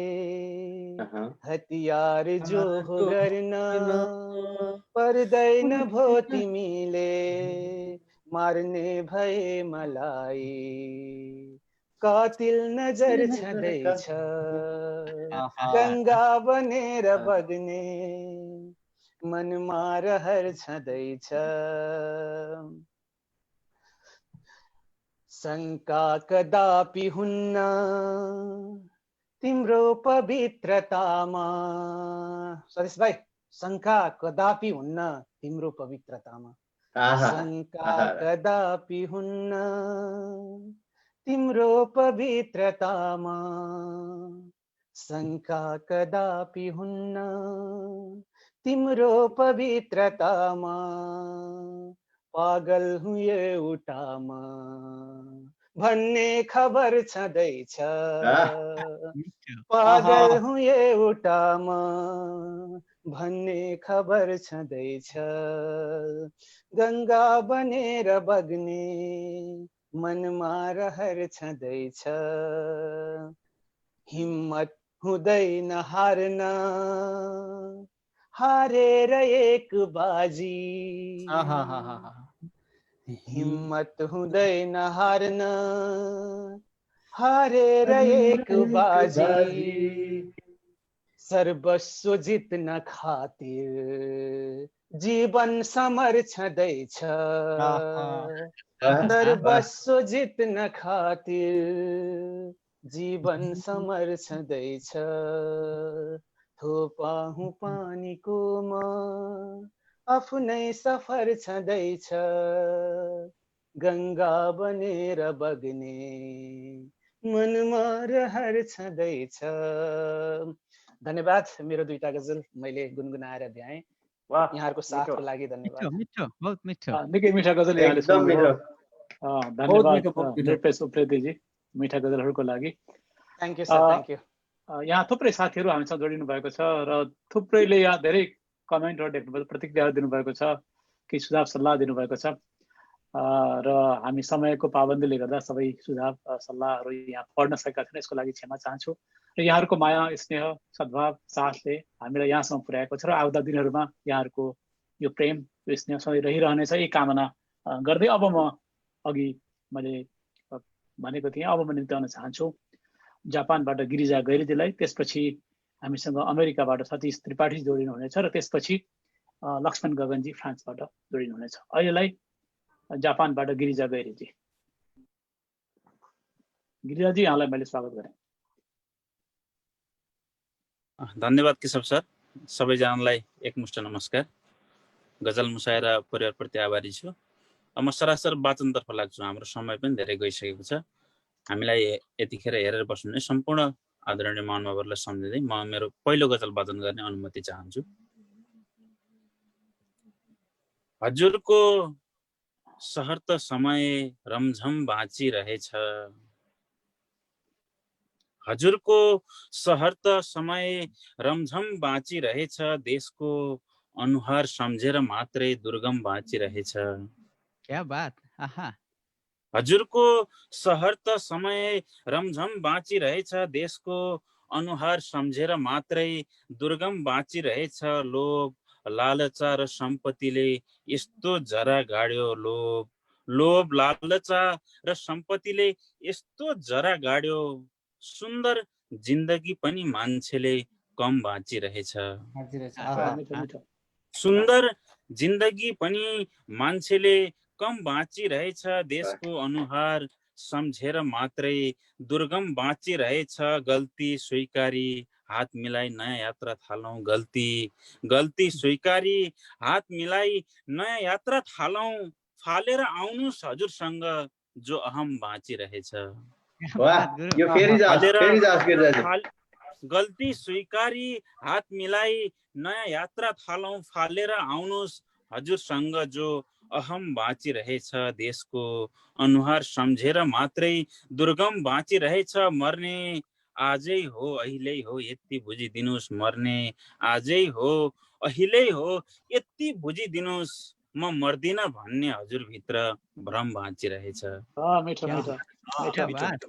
हतियार जो हो गर्न पर्दैन भो तिमीले मार्ने भए मलाई कातिल नजर छँदैछ गङ्गा बनेर बग्ने मनमा रहर छँदैछ शङ्का कदापि हुन्न तिम्रो पवित्रतामा सतीश भाइ शङ्का कदापि हुन्न तिम्रो पवित्रतामा शङ्का कदापि हुन्न तिम्रो पवित्रतामा शङ्का कदापि हुन्न तिम्रो पवित्रतामा पागल हुँ एउटामा भन्ने खबर छँदैछ पागल हुँ एउटामा भन्ने खबर छँदैछ गङ्गा बनेर बग्ने मनमा रहर छँदैछ हिम्मत हुँदैन हार्न हारेर एक बाजी हिम्मत हुँदैन हार्न हारेर एक बाजी सर्वस्व जित्न खातिर जीवन समर छँदैछ सर्वस्व जित्न खातिर जीवन समर छँदैछ थोपा हुँ पानीको म आफ्नै सफर छँदैछ गङ्गा बनेर बग्ने मनमा रहर छँदैछ। धन्यवाद। मेरो दुईटा गजल मैले गुनगुनाएर भ्याएँ। यहाँहरूको साथको लागि धन्यवाद। मिठो, बहुत मिठो। निकै मिठा गजल यहाँले सुन्नुभयो। धन्यवाद निरपेश उप्रेतीजी मिठा गजलहरूको लागि। Thank you sir, thank you. यहाँ थुप्रै साथीहरू हामीसँग जोडिनु भएको छ र थुप्रैले यहाँ धेरै कमेन्टहरू लेख्नुभएको, प्रतिक्रियाहरू दिनुभएको छ, केही सुझाव सल्लाह दिनुभएको छ र हामी समयको पाबन्दीले गर्दा सबै सुझाव सल्लाहहरू यहाँ पढ्न सकेका छैन, यसको लागि क्षमा चाहन्छु। र यहाँहरूको माया स्नेह सद्भाव साथले हामीलाई यहाँसम्म पुर्याएको छ र आउँदा दिनहरूमा यहाँहरूको यो प्रेम यो स्नेह सधैँ रहिरहनेछ यही कामना गर्दै अब म अघि मैले भनेको थिएँ अब म निम्त्याउन चाहन्छु जापानबाट गिरिजा गैरीजीलाई, त्यसपछि हामीसँग अमेरिकाबाट सतीश त्रिपाठी जोडिनु हुनेछ र त्यसपछि लक्ष्मण गगनजी फ्रान्सबाट जोडिनु हुनेछ। अहिलेलाई जापानबाट गिरिजा गैरीजी। गिरिजाजी यहाँलाई मैले स्वागत गरेँ। धन्यवाद केशव सर। सबैजनालाई एकमुष्ट नमस्कार। गजल मुसायरा परिवारप्रति आभारी छु। म सरासर वाचनतर्फ लाग्छु। हाम्रो समय पनि धेरै गइसकेको छ। हामीलाई यतिखेर हेरेर बस्नुहुने सम्पूर्ण आदरणीय महानुभावहरूलाई सम्झिँदै म मेरो पहिलो गजल वाचन गर्ने अनुमति चाहन्छु। हजुरको सहर त समय रमझम बाँचिरहेछ, हजुरको सहर त समय रमझम बाँचिरहेछ, देशको अनुहार सम्झेर मात्रै दुर्गम बाँचिरहेछ। क्या बात। आहा। हजुरको सहर त समय रमझम बाँचिरहेछ, देशको अनुहार सम्झेर मात्रै दुर्गम बाँचिरहेछ। लोभ लालचा र सम्पत्तिले यस्तो जरा गाड्यो, लोभ लालचा र सम्पत्तिले यस्तो जरा गाड्यो, सुन्दर जिन्दगी पनि मान्छेले कम बाँचिरहेछ। सुन्दर जिन्दगी पनि मान्छेले कम बाँचिरहेछ, देशको अनुहार सम्झेर मात्रै दुर्गम बाँचिरहेछ। गल्ती स्वीकारी हात मिलाई नयाँ यात्रा थालौँ, गल्ती स्वीकारी हात मिलाई नयाँ यात्रा थालौँ, फालेर आउनुहोस् हजुरसँग जो अहम बाँचिरहेछ। गल्ती स्वीकारी हात मिलाई नयाँ यात्रा थालौँ, फालेर आउनुहोस् हजुरसँग जो अहम बाँचिरहेछ। देशको अनुहार सम्झेर मात्रै दुर्गम बाँचिरहेछ, मर्ने आजै हो अहिले हो यति बुझिदिनुस्, मर्ने आजै हो अहिले हो यति बुझिदिनुस्, म मर्दिन भन्ने हजुरभित्र भ्रम बाँचिरहेछ। मिठो मिठो क्या बात।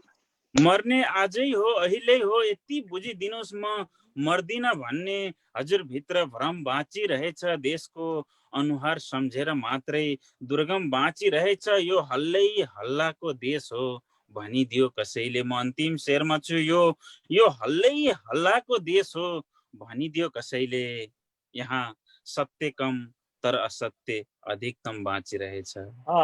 मर्ने आजै हो अहिले हो यति बुझिदिनुस्, म मर्दिन भन्ने हजुरभित्र भ्रम बाँचिरहेछ। देशको अनुहार सम्झेर मात्रै दुर्गम बाँचिरहेछ। यो हल्लै हल्लाको देश हो भनिदियो कसैले, म अन्तिम शेरमा छु। यो हल्लै हल्लाको देश हो भनिदियो कसैले। यहाँ सत्य कम तर असत्य अधिकतम बाँचिरहेछ।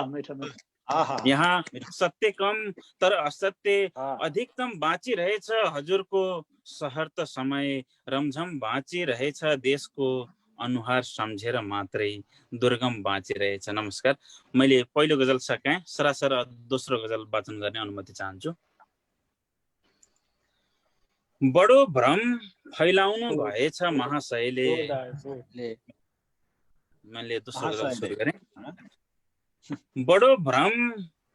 मिठो मिठो यहाँ सत्य कम तर असत्य अधिकतम बाँचिरहेछ। हजुरको सहर त समय रमझम बाँचिरहेछ। देशको अनुहार सम्झेर मात्रै दुर्गम बाँचिरहेछ। नमस्कार, मैले पहिलो गजल सकाएँ, सरासर दोस्रो गजल वाचन गर्ने अनुमति चाहन्छु। बडो भ्रम फैलाउनु भएछ महाशयले। मैले दोस्रो गजल सुरु गरेँ। बडो भ्रम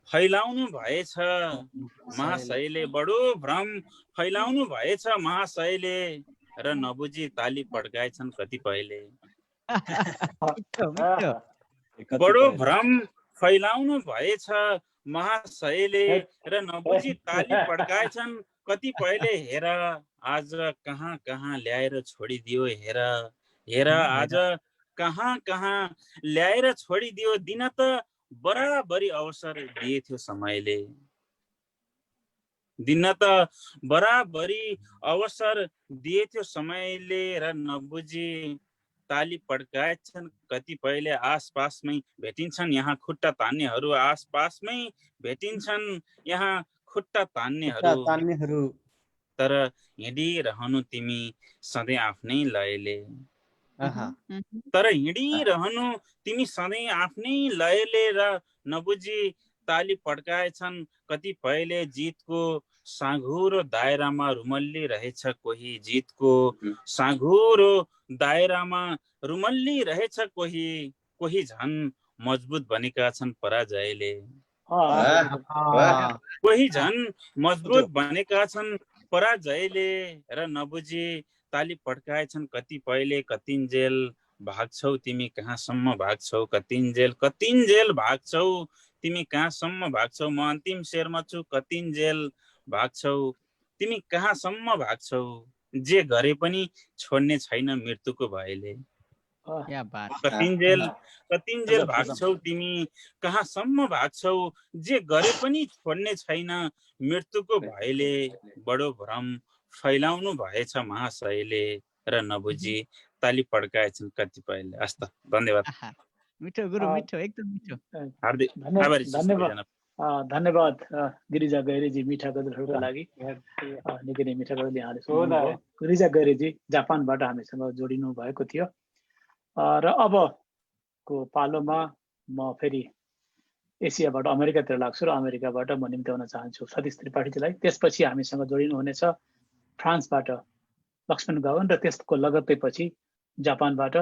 फैलाउनु भएछ महाशयले, बडो भ्रम फैलाउनु भएछ महाशयले, र नबुझी ताली पड्काएछन् कतिपयले। बडो भ्रम फैलाउनु भएछ महाशयले, र नबुझी ताली पड्काएछन् कतिपयले। हेर आज कहाँ कहाँ ल्याएर छोडिदियो, हेर हेर आज कहाँ कहाँ ल्याएर छोडिदियो। दिन त बराबरी अवसर दिए थियो समयले, दिन त बराबरी अवसर दिए थियो समयले, र नबुझी ताली पड्काएछन् कतिपयले। आसपासमै भेटिन्छन् यहाँ खुट्टा तान्नेहरू, आसपासमै भेटिन्छन् यहाँ खुट्टा तान्नेहरू। तर हिँडिरहनु तिमी सधैँ आफ्नै लयले, तर हिँडिरहनु तिमी सधैँ आफ्नै लयले, र नबुझी ताली पड्काएछन् कतिपयले। जितको साँघुरो दायरामा रुमल्ली रहेछ कोही, जितको साँघुरो दायरामा रुमल्ली रहेछ कोही। कोही झन् मजबुत बनेका छन् पराजयले, कोही झन् मजबुत बनेका छन् पराजयले, र नबुझी ताली पड्काएछन् कतिपयले। कतिन्जेल भाग्छौ तिमी कहाँसम्म भाग्छौ, कतिन्जेल भाग्छौ तिमी कहाँसम्म भाग्छौ। म अन्तिम शेरमा छु, कतिन्जेल भाग्छौ तिमी कहाँसम्म भाग्छौ। जे गरे पनि छोड्ने छैन मृत्युको भयले। कतिन्जेल भाग्छौ तिमी कहाँसम्म भाग्छौ, जे गरे पनि छोड्ने छैन मृत्युको भयले। बडो भ्रम फैलाउनु भएछ महाशयले, र नबुझी ताली पड्काएछन् कतिपयले। हस्त, धन्यवाद। मिठो गुरु, मिठो, एकदम मिठो। हार्दिक आभारी छु सबैजना। धन्यवाद गिरिजा गैरेजी मिठा गजलहरूका लागि। निकै नै मिठा गजल यहाँले सुन्नुभयो। गिरिजा गैरेजी जापानबाट हामीसँग जोडिनु भएको थियो। र अबको पालोमा म फेरि एसियाबाट अमेरिकातिर लाग्छु र अमेरिकाबाट म निम्त्याउन चाहन्छु सतीश त्रिपाठीजीलाई। त्यसपछि हामीसँग जोडिनु हुनेछ फ्रान्सबाट लक्ष्मण गाउन, र त्यसको लगत्तै पछि जापानबाट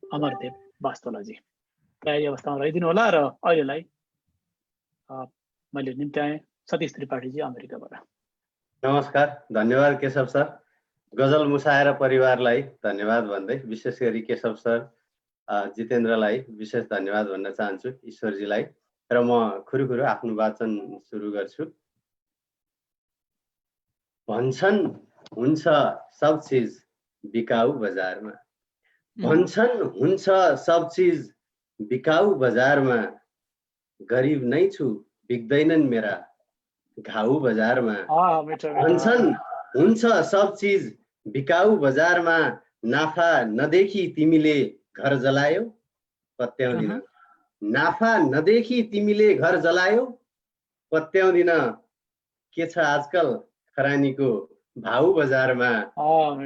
अमरदेव वास्तोलाजी। तयारी अवस्थामा रहिदिनु होला। र अहिलेलाई मैले निम्त्याएँ सतीश त्रिपाठीजी अमेरिकाबाट। नमस्कार, धन्यवाद केशव सर। गजल मुसाएर परिवारलाई धन्यवाद भन्दै, विशेष गरी केशव सर, जितेन्द्रलाई विशेष धन्यवाद भन्न चाहन्छु, ईश्वरजीलाई। र म खुरुखुरु आफ्नो वाचन सुरु गर्छु। भन्छन् हुन्छ सब चिज बिकाऊ बजारमा, भन्छन् हुन्छ सब चिज बिकाऊ बजारमा, गरिब नै छु बिक्दैनन् मेरा घाउ बजारमा। भन्छन् हुन्छ सब चिज बिकाऊ बजारमा, नाफा नदेखि तिमीले घर जलायो पत्याउँदिन, नाफा नदेखि तिमीले घर जलायो पत्याउँदिन। के छ आजकल खरानीको भाउ बजारमा,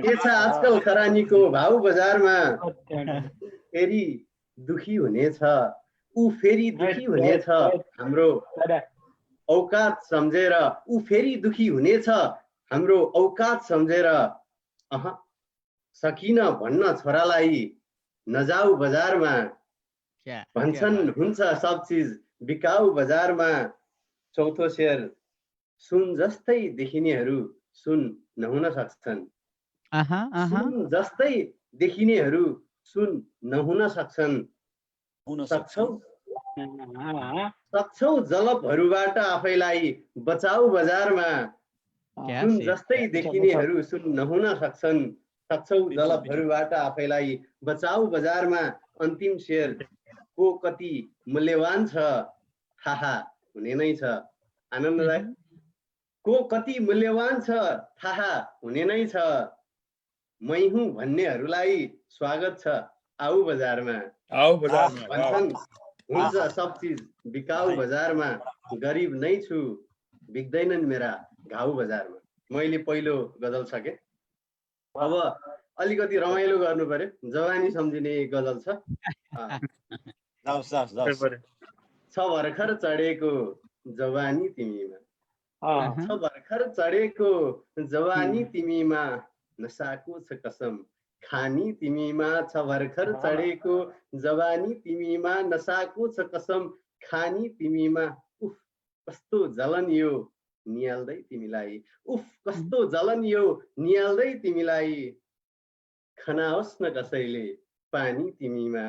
के छ आजकल खरानीको भाउ बजारमा। फेरि दुखी हुनेछ ऊ, फेरि दुखी हुनेछ हाम्रो औकात सम्झेर, ऊ फेरि दुखी हुनेछ हाम्रो औकात सम्झेर। सकिन भन्न छोरालाई नजाऊ बजारमा, भन्छन् हुन्छ सब चिज बिकाऊ बजारमा। चौथो शेर, सुन जस्तै देखिनेहरू सुन नहुन सक्छन्, सुन जस्तै देखिनेहरू सुन नहुन सक्छन्, सक्छौ जलपहरूबाट आफैलाई बचाऊ बजारमा, सुन जस्तै देखिनेहरू सुन नहुन सक्छन्, सक्छौ जलपहरूबाट आफैलाई बचाऊ बजारमा, अन्तिम शेर को कति मूल्यवान छ थाहा हुने नै छ। आनन्ददायक। को कति मूल्यवान छ थाहा हुने नै छ, मै हुँ भन्नेहरूलाई स्वागत छ आऊ बजारमा, भन्छन् हुन्छ सब चिज बिकाऊ बजारमा, गरिब नै छु बिक्दैनन् मेरा घाउ बजारमा। मैले पहिलो गजल सके, अब अलिकति रमाइलो गर्नु पर्यो, जवानी सम्झिने गजल छ। छ भर्खर चढेको जवानी तिमीमा, छ भर्खर चढेको जवानी तिमीमा, नसाको छ कसम खानी तिमीमा, छ भर्खर चढेको जवानी तिमीमा, नसाको छ कसम खानी तिमीमा, उफ कस्तो जलन यो निहाल्दै तिमीलाई, उफ कस्तो जलन यो निहाल्दै तिमीलाई, खनाओस् न कसैले पानी तिमीमा,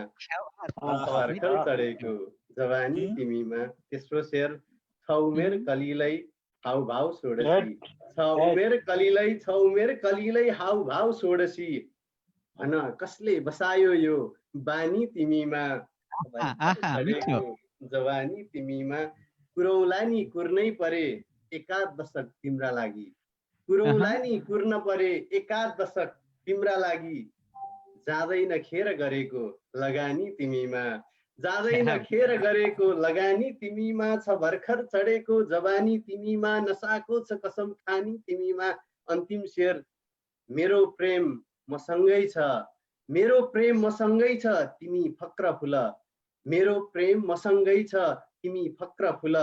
भर्खर चढेको जवानी तिमीमा। तेस्रो शेर छ उमेर कलिलै हाउभाउ सोडसी, छ उमेर कलिलै, छ उमेर कलिलै हाउभाउ सोडसी, भन कसले बसायो यो बानी तिमीमा, चढेको जवानी तिमीमा, कुरौला नि कुर्नै परे एकाध दशक तिम्रा लागि, कुरौला नि कुर्न परे एकाध दशक तिम्रा लागि, जाँदैन खेर गरेको लगानी तिमीमा, जाँदैन खेर गरेको लगानी तिमीमा, छ भर्खर चढेको जवानी तिमीमा, नसाको छ कसम खानी तिमीमा। अन्तिम शेर मेरो प्रेम मसँगै छ, मेरो प्रेम मसँगै छ तिमी फक्र फुल, मेरो प्रेम मसँगै छ तिमी फक्र फुल,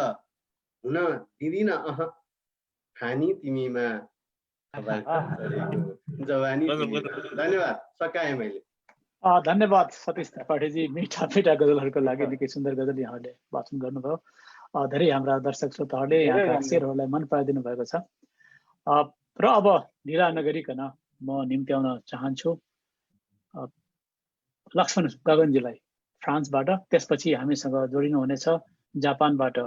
हुन दिदिन खानी तिमीमा, जवानी तिमीमा। धन्यवाद, सकाएँ मैले। धन्यवाद सतीश त्रिपाठीजी, मिठा मिठा गजलहरूको लागि निकै सुन्दर गजल यहाँले वाचन गर्नुभयो। धेरै हाम्रा दर्शक श्रोताहरूले यहाँका शेरहरूलाई मन पराइदिनु भएको छ। र अब ढिला नगरिकन म निम्त्याउन चाहन्छु लक्ष्मण गगनजीलाई फ्रान्सबाट, त्यसपछि हामीसँग जोडिनु हुनेछ जापानबाट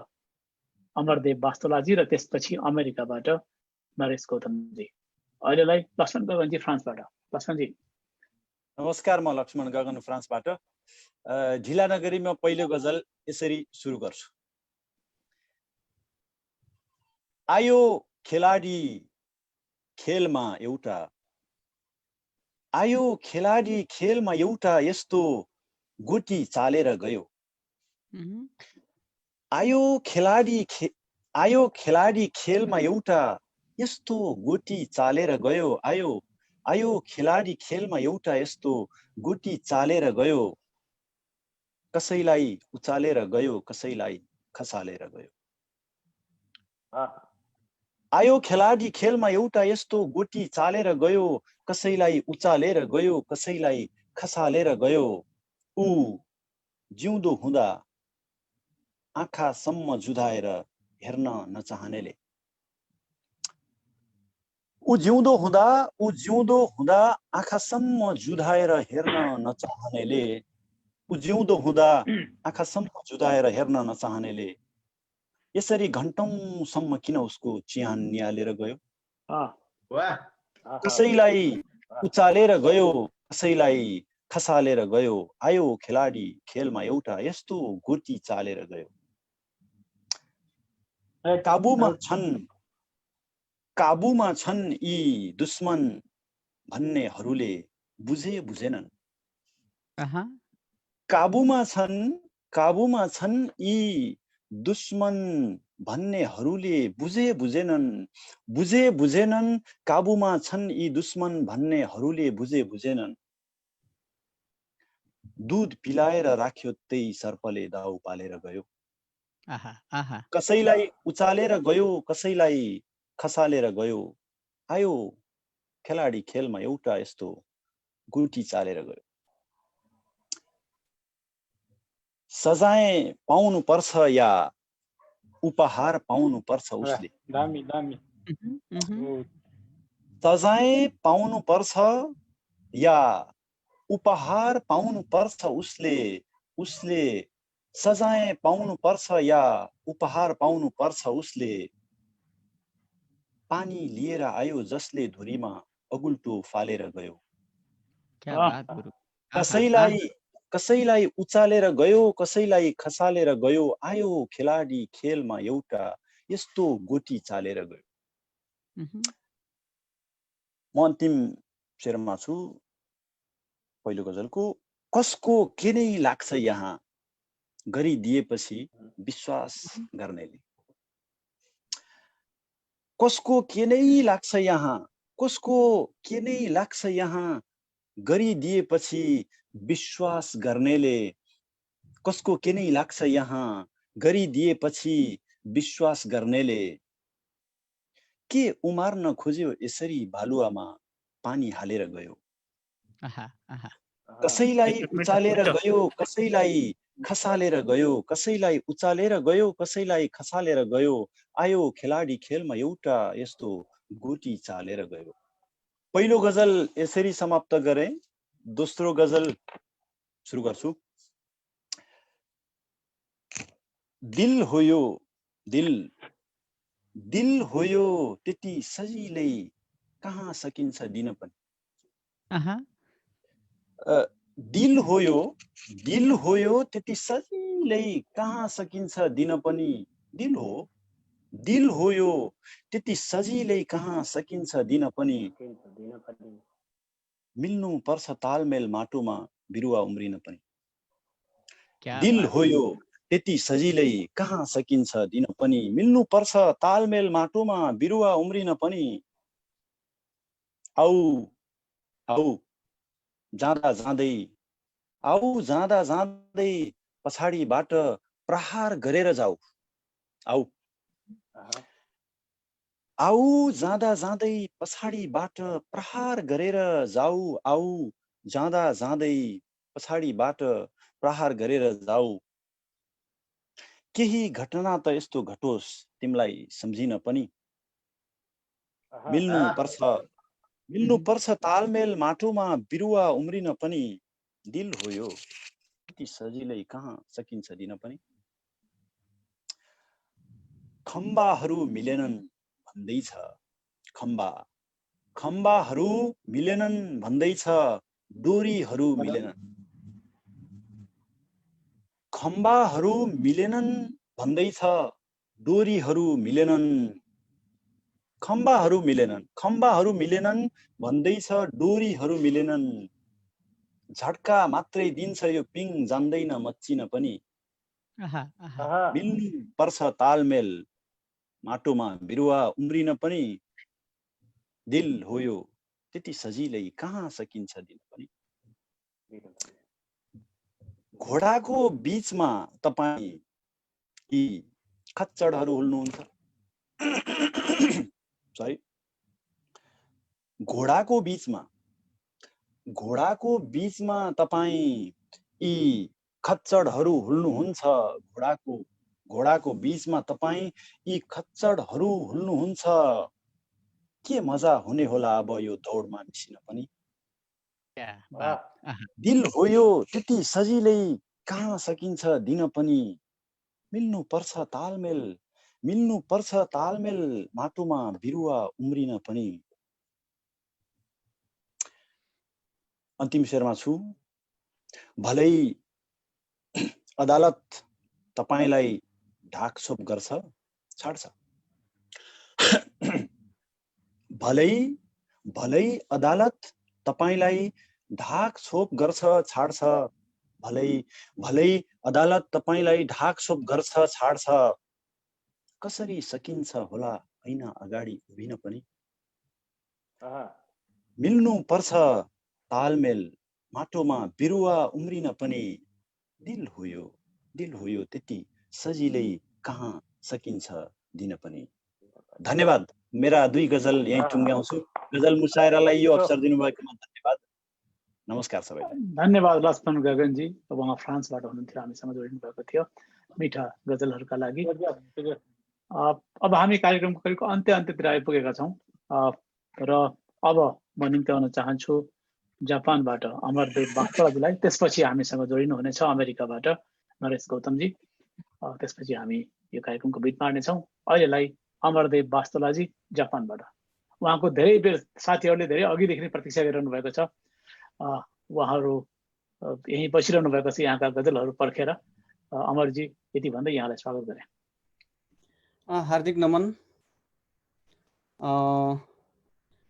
अमरदेव वास्तोलाजी, र त्यसपछि अमेरिकाबाट नरेश गौतमजी। अहिलेलाई लक्ष्मण गगनजी फ्रान्सबाट। लक्ष्मणजी नमस्कार, म लक्ष्मण गगन फ्रान्सबाट। ढिला नगरी म पहिलो गजल यसरी सुरु गर्छु। आयो खेलाडी खेलमा एउटा, आयो खेलाडी खेलमा एउटा यस्तो गोटी चालेर गयो, आयो खेलाडी खेलमा एउटा यस्तो गोटी चालेर गयो, आयो खेलाडी खेलमा एउटा यस्तो गोटी चालेर गयो, कसैलाई उचालेर गयो कसैलाई खसालेर गयो। आयो खेलाडी खेलमा एउटा यस्तो गोटी चालेर गयो, कसैलाई उचालेर गयो कसैलाई खसालेर गयो, ऊ जिउँदो हुँदा आँखासम्म जुधाएर हेर्न नचाहनेले, ऊ जिउँदो हुँदा आँखासम्म जुधाएर हेर्न नचाहनेले, ऊ जिउँदो हुँदा आँखासम्म जुधाएर हेर्न नचाहनेले, यसरी घन्टौँसम्म किन उसको चिहान निहालेर गयो, कसैलाई उचालेर गयो कसैलाई खसालेर गयो, आयो खेलाडी खेलमा एउटा यस्तो गोटी चालेर गयो। काबुमा छन् यी दुश्मन भन्नेहरूले बुझे बुझेनन्, काबुमा छन् यी दुश्मन भन्नेहरूले बुझे बुझेनन्, काबुमा छन् यी दुश्मन भन्नेहरूले बुझे बुझेनन्, दूध पिलाएर राख्यो त्यही सर्पले दाउ पालेर गयो, कसैलाई उचालेर गयो कसैलाई खसालेर गयो, आयो खेलाडी खेलमा एउटा यस्तो गोटी चालेर गयो। सजाय पाउनु पर्छ या उपहार पाउनु पर्छ उसले, सजाय पाउनु पर्छ या उपहार पाउनु पर्छ उसले उसले सजाय पाउनु पर्छ या उपहार पाउनु पर्छ उसले पानी लिएर आयो जसले धुरीमा अगुल्टो फालेर गयो क्या बात गुरु कसैलाई उचालेर गयो कसैलाई खसालेर गयो आयो खेलाडी खेलमा एउटा यस्तो गोटी चालेर गयो। म अन्तिम शेरमा छु पहिलो गजलको। कसको के नै लाग्छ यहाँ गरिदिएपछि विश्वास गर्नेले। कसको के नै लाग्छ यहाँ कसको के नै लाग्छ यहाँ गरिदिएपछि विश्वास गर्नेले। कसको के नै लाग्छ यहाँ गरिदिएपछि विश्वास गर्नेले। के उमार्न खोज्यो यसरी बालुवामा पानी हालेर गयो। कसैलाई उचालेर गयो कसैलाई खसालेर गयो कसैलाई उचालेर गयो कसैलाई खसालेर गयो आयो खेलाडी खेलमा एउटा यस्तो गोटी चालेर गयो। पहिलो गजल यसरी समाप्त गरे। दोस्रो गजल सुरु गर्छु। दिल हो यो दिल दिल हो यो त्यति सजिलै कहाँ सकिन्छ दिन पनि। दिल हो यो त्यति सजिलै कहाँ सकिन्छ दिन पनि। दिल हो यो त्यति सजिलै कहाँ सकिन्छ दिन पनि। मिल्नु पर्छ तालमेल माटोमा बिरुवा उम्रिन पनि। दिल हो यो त्यति सजिलै कहाँ सकिन्छ दिन पनि। मिल्नु पर्छ तालमेल माटोमा बिरुवा उम्रिन पनि। आऊ आऊ जाँदा जाँदै पछाडिबाट प्रहार गरेर जाऊ। आऊ जाँदा जाँदै पछाडिबाट प्रहार गरेर जाऊ। आऊ जाँदा जाँदै पछाडिबाट प्रहार गरेर जाऊ। केही घटना त यस्तो घटोस् तिमीलाई सम्झिन पनि। मिल्नु पर्छ तालमेल माटोमा बिरुवा उम्रिन पनि। दिल हो यो त्यति सजिलै कहाँ सकिन्छ दिन पनि। खम्बाहरू मिलेनन् भन्दैछ खम्बाहरू मिलेनन् भन्दैछ डोरीहरू मिलेनन्। खम्बाहरू मिलेनन् भन्दैछ डोरीहरू मिलेनन्। खम्बाहरू मिलेनन् भन्दैछ डोरीहरू मिलेनन्। झट्का मात्रै दिन्छ यो पिङ जान्दैन मच्चिन पनि। मिल्नु पर्छ तालमेल माटोमा बिरुवा उम्रिन पनि। दिल हो यो त्यति सजिलै कहाँ सकिन्छ दिन पनि। घोडाको बीचमा तपाईँ यी खच्चडहरू हुल्नुहुन्छ। सरी घोडाको बीचमा तपाईँ यी खच्चडहरू हुल्नुहुन्छ। घोडाको बीचमा तपाईँ यी खच्चडहरू हुल्नुहुन्छ। के मजा हुने होला अब यो दौडमा मिसिन पनि। दिल हो यो त्यति सजिलै कहाँ सकिन्छ दिन पनि। मिल्नु पर्छ तालमेल माटोमा बिरुवा उम्रिन पनि। अन्तिम शेरमा छु। भलै अदालत तपाईलाई ढाकछोप गर्छ छाड्छ। भलै अदालत तपाईलाई ढाकछोप गर्छ छाड्छ। भलै अदालत तपाईलाई ढाकछोप गर्छ छाड्छ। कसरी सकिन्छ होला ऐना अगाडि उभिन पनि। मिल्नु पर्छ तालमेल माटोमा बिरुवा उम्रिन पनि। दिल हो यो त्यति सजिलै कहाँ सकिन्छ दिन पनि। धन्यवाद। मेरा दुई गजल यही टुङ्ग्याउँछु। गजल मुसायरालाई यो अवसर दिनुभएकोमा धन्यवाद। नमस्कार सबैलाई। धन्यवाद लक्ष्मण गगनजी। अब उहाँ फ्रान्सबाट हुनुहुन्थ्यो, हामीसँग जोडिनु भएको थियो मिठा गजलहरूका लागि। अब हामी कार्यक्रमको करिब अन्त्यतिर आइपुगेका छौँ र अब म निम्ति आउन चाहन्छु जापानबाट अमरदेव बास्तोलाजीलाई, त्यसपछि हामीसँग जोडिनु हुनेछ अमेरिकाबाट नरेश गौतमजी। त्यसपछि हामी यो कार्यक्रमको बिट मार्नेछौँ। अहिलेलाई अमरदेव बास्तोलाजी जापानबाट। उहाँको धेरै बेर साथीहरूले धेरै अघिदेखि नै प्रतीक्षा गरिरहनु भएको छ। उहाँहरू यहीँ बसिरहनु भएको छ यहाँका गजलहरू पर्खेर। अमरजी, यति भन्दै यहाँलाई स्वागत गरे। हार्दिक नमन।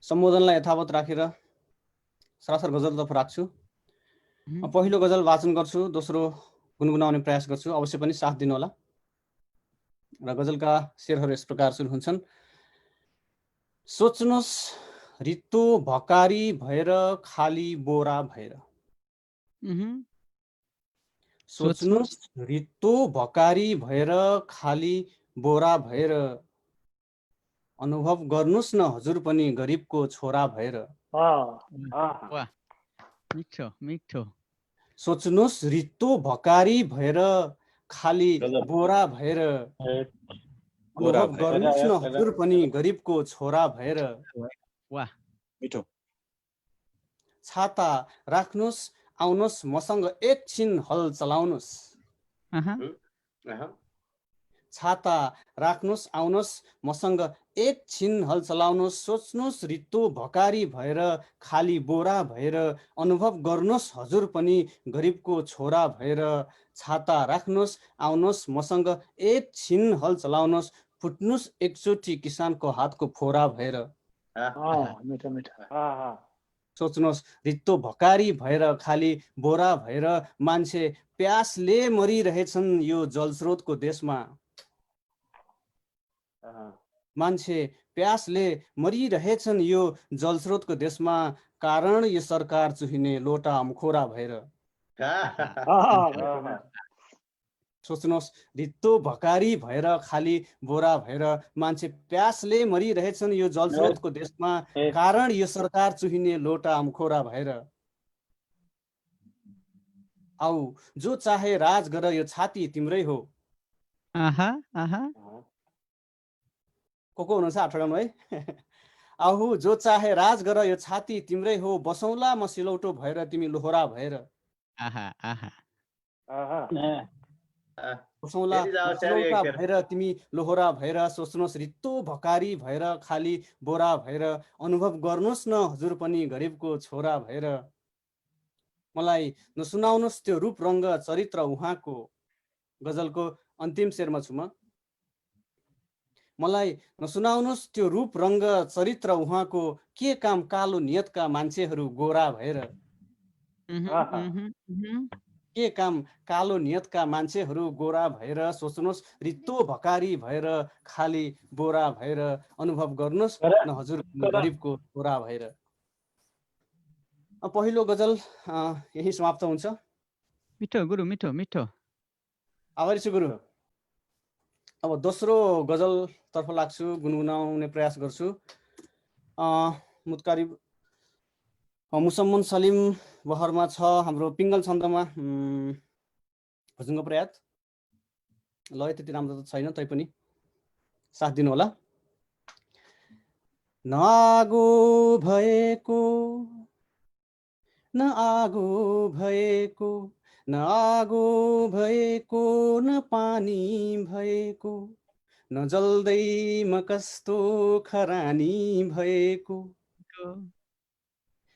सम्बोधनलाई यथावत राखेर सरासर गजलतर्फ राख्छु। पहिलो गजल वाचन गर्छु, दोस्रो गुनगुनाउने प्रयास गर्छु, अवश्य पनि साथ दिनुहोला। र गजलका शेरहरू यस प्रकार सुरु हुन्छन्। सोच्नुहोस् रित्तो भकारी भएर खाली बोरा भएर। सोच्नुहोस् रित्तो भकारी भएर खाली बोरा भएर, अनुभव गर्नुस् न हजुर पनि गरिबको छोरा भएर। मिठो मिठो। सोच्नुहोस् रित्तो भकारी भएर खाली बोरा भएर, अनुभव गर्नुस् न हजुर पनि गरिबको छोरा भएर। वाह मिठो। छाता राख्नुस् आउनुस् मसँग एकछिन हल चलाउनुस्। छाता राख्नुस् आउनुस् मसँग एकछिन हल चलाउनुस्। सोच्नुहोस् रित्तो भकारी भएर खाली बोरा भएर, अनुभव गर्नुहोस् हजुर पनि गरिबको छोरा भएर। छाता राख्नुस् आउनुहोस् मसँग एकछिन हल चलाउनुहोस्। फुट्नुस् एकचोटि किसानको हातको फोरा भएर। सोच्नुहोस् रित्तो भकारी भएर खाली बोरा भएर, मान्छे प्यासले मरिरहेछन् यो जलस्रोतको देशमा। मान्छे प्यासले मरिरहेछन् यो जलस्रोतको देशमा, कारण यो सरकार चुहिने लोटा मुखोरा भएर। सोच्नुहोस् रित्तो भकारी भएर खाली बोरा भएर, मान्छे प्यासले मरिरहेछन् यो जलस्रोतको देशमा, कारण यो सरकार चुहिने लोटा मुखोरा भएर। आऊ जो चाहे राज गर यो छाती तिम्रै हो। को हुनुहुन्छ आठवटामा है? आहु जो चाहे राज गर यो छाती तिम्रै हो, बसौँला म सिलौटो भएर तिमी लोहोरा भएर। बसौँला सिलौटा भएर तिमी लोहोरा भएर। सोच्नुहोस् रित्तो भकारी भएर खाली बोरा भएर, अनुभव गर्नुहोस् न हजुर पनि गरिबको छोरा भएर। मलाई नसुनाउनुहोस् त्यो रूप रङ्ग चरित्र उहाँको। गजलको अन्तिम शेरमा छु म। मलाई नसुनाउनुहोस् त्यो रूप रङ्ग चरित्र उहाँको, के काम कालो नियतका मान्छेहरू गोरा भएर। के काम कालो नियतका मान्छेहरू गोरा भएर। सोच्नुहोस् रित्तो भकारी भएर खाली बोरा भएर, अनुभव गर्नुहोस् न हजुर गरिबको छोरा भएर। पहिलो गजल यही समाप्त हुन्छ। मिठो गुरु, मिठो मिठो। आभारी छु गुरु। अब दोस्रो गजल तर्फ लाग्छु, गुनगुनाउने प्रयास गर्छु। मुतकारी मुसम्मन सलिम बहरमा छ हाम्रो पिङ्गल छन्दमा भुजुङ्ग प्रयात। लय त्यति राम्रो त छैन, तैपनि साथ दिनु होला। न आगो भएको न आगो भएको, न आगो भएको न पानी भएको, न जल्दैमा कस्तो खरानी भएको।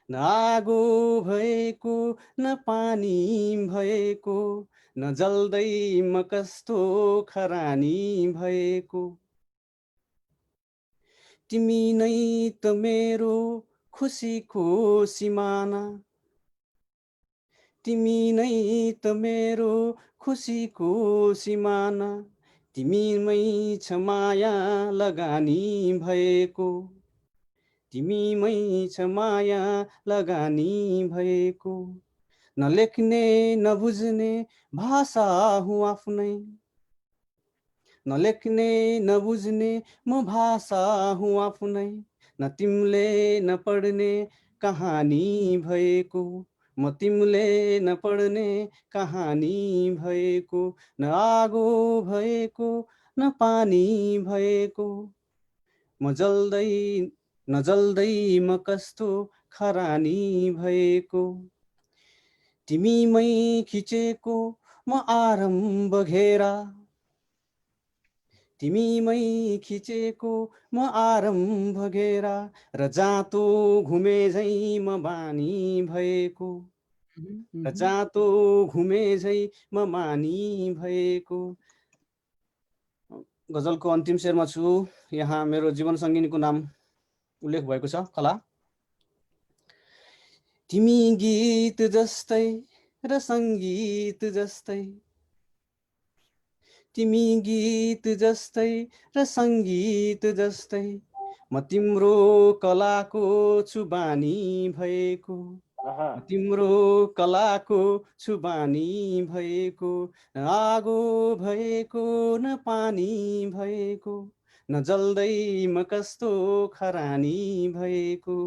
न आगो भएको न पानी भएको, न जल्दैमा कस्तो खरानी भएको। तिमी नै त मेरो खुसीको सिमाना, तिमी नै त मेरो खुसीको सिमाना। तिमीमै छ माया लगानी भएको, तिमीमै छ माया लगानी भएको। नलेख्ने नबुझ्ने भाषा हुँ आफ्नै, नलेख्ने नबुझ्ने म भाषा हुँ आफ्नै। न तिमीले नपढ्ने कहानी भएको, म तिमीले नपढ्ने कहानी भएको। न आगो भएको न पानी भएको, म जल्दै नजल्दै म कस्तो खरानी भएको, तिमीमै खिचेको म आरम्भ घेरा, तिमीमै खिचेको म आरम्भ घेरा, र जाँतो घुमे झै म बानी भएको, र जाँतो घुमे झै म मानी भएको। गजलको अन्तिम शेरमा छु। यहाँ मेरो जीवन सङ्गिनीको नाम उल्लेख भएको छ, कला। तिमी गीत जस्तै र सङ्गीत जस्तै, तिमी गीत जस्तै र सङ्गीत जस्तै, म तिम्रो कलाको छु बानी भएको, म तिम्रो कलाको छु बानी भएको, न आगो भएको न पानी भएको, न जल्दै म कस्तो खरानी भएको,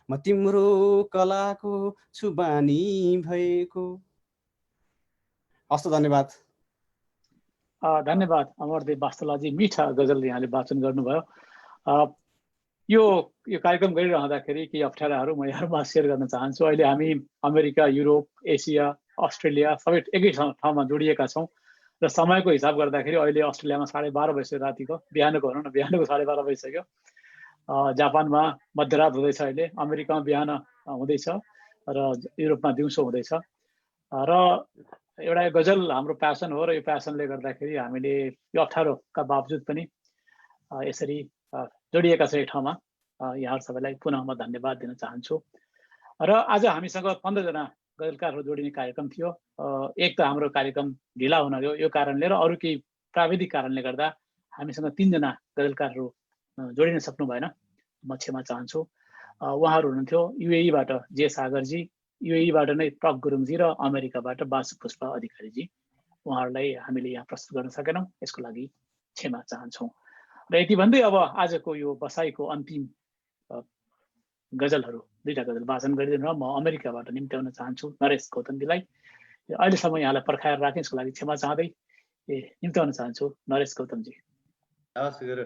म तिम्रो कलाको छु बानी भएको। हस्त, धन्यवाद। धन्यवाद अमरदेव वास्तुलाजी, मिठा गजल यहाँले वाचन गर्नुभयो। यो कार्यक्रम गरिरहँदाखेरि केही अप्ठ्याराहरू म यहाँमा सेयर गर्न चाहन्छु। अहिले हामी अमेरिका, युरोप, एसिया, अस्ट्रेलिया सबै एकै ठाउँमा जोडिएका छौँ र समयको हिसाब गर्दाखेरि अहिले अस्ट्रेलियामा 12:30 भइसक्यो, रातिको, बिहानको भनौँ न, बिहानको 12:30 भइसक्यो। जापानमा मध्यरात हुँदैछ, अहिले अमेरिकामा बिहान हुँदैछ र युरोपमा दिउँसो हुँदैछ। र एउटा गजल हाम्रो प्यासन हो र यो प्यासनले गर्दाखेरि हामीले यो अप्ठ्यारोका बावजुद पनि यसरी जोडिएका छ एक ठाउँमा। यहाँहरू सबैलाई पुनः म धन्यवाद दिन चाहन्छु। र आज हामीसँग 15 जना गजलकारहरू जोडिने कार्यक्रम थियो। एक त हाम्रो कार्यक्रम ढिला हुन यो कारणले र अरू केही प्राविधिक कारणले गर्दा हामीसँग 3 जना गजलकारहरू जोडिन सक्नु भएन, म क्षमा चाहन्छु। उहाँहरू हुनुहुन्थ्यो युएईबाट जे सागरजी, युएईबाट नै टक गुरुङजी र अमेरिकाबाट बासु पुष्पा अधिकारीजी। उहाँहरूलाई हामीले यहाँ प्रस्तुत गर्न सकेनौँ, यसको लागि क्षमा चाहन्छौँ। र यति भन्दै अब आजको यो बसाइको अन्तिम गजलहरू, 2टा गजल वाचन गरिदिनु र म अमेरिकाबाट निम्त्याउन चाहन्छु नरेश गौतमजीलाई। अहिलेसम्म यहाँलाई पर्खाएर राखेँ, यसको लागि क्षमा चाहँदै निम्त्याउन चाहन्छु नरेश गौतमजी। हवस् गुरु।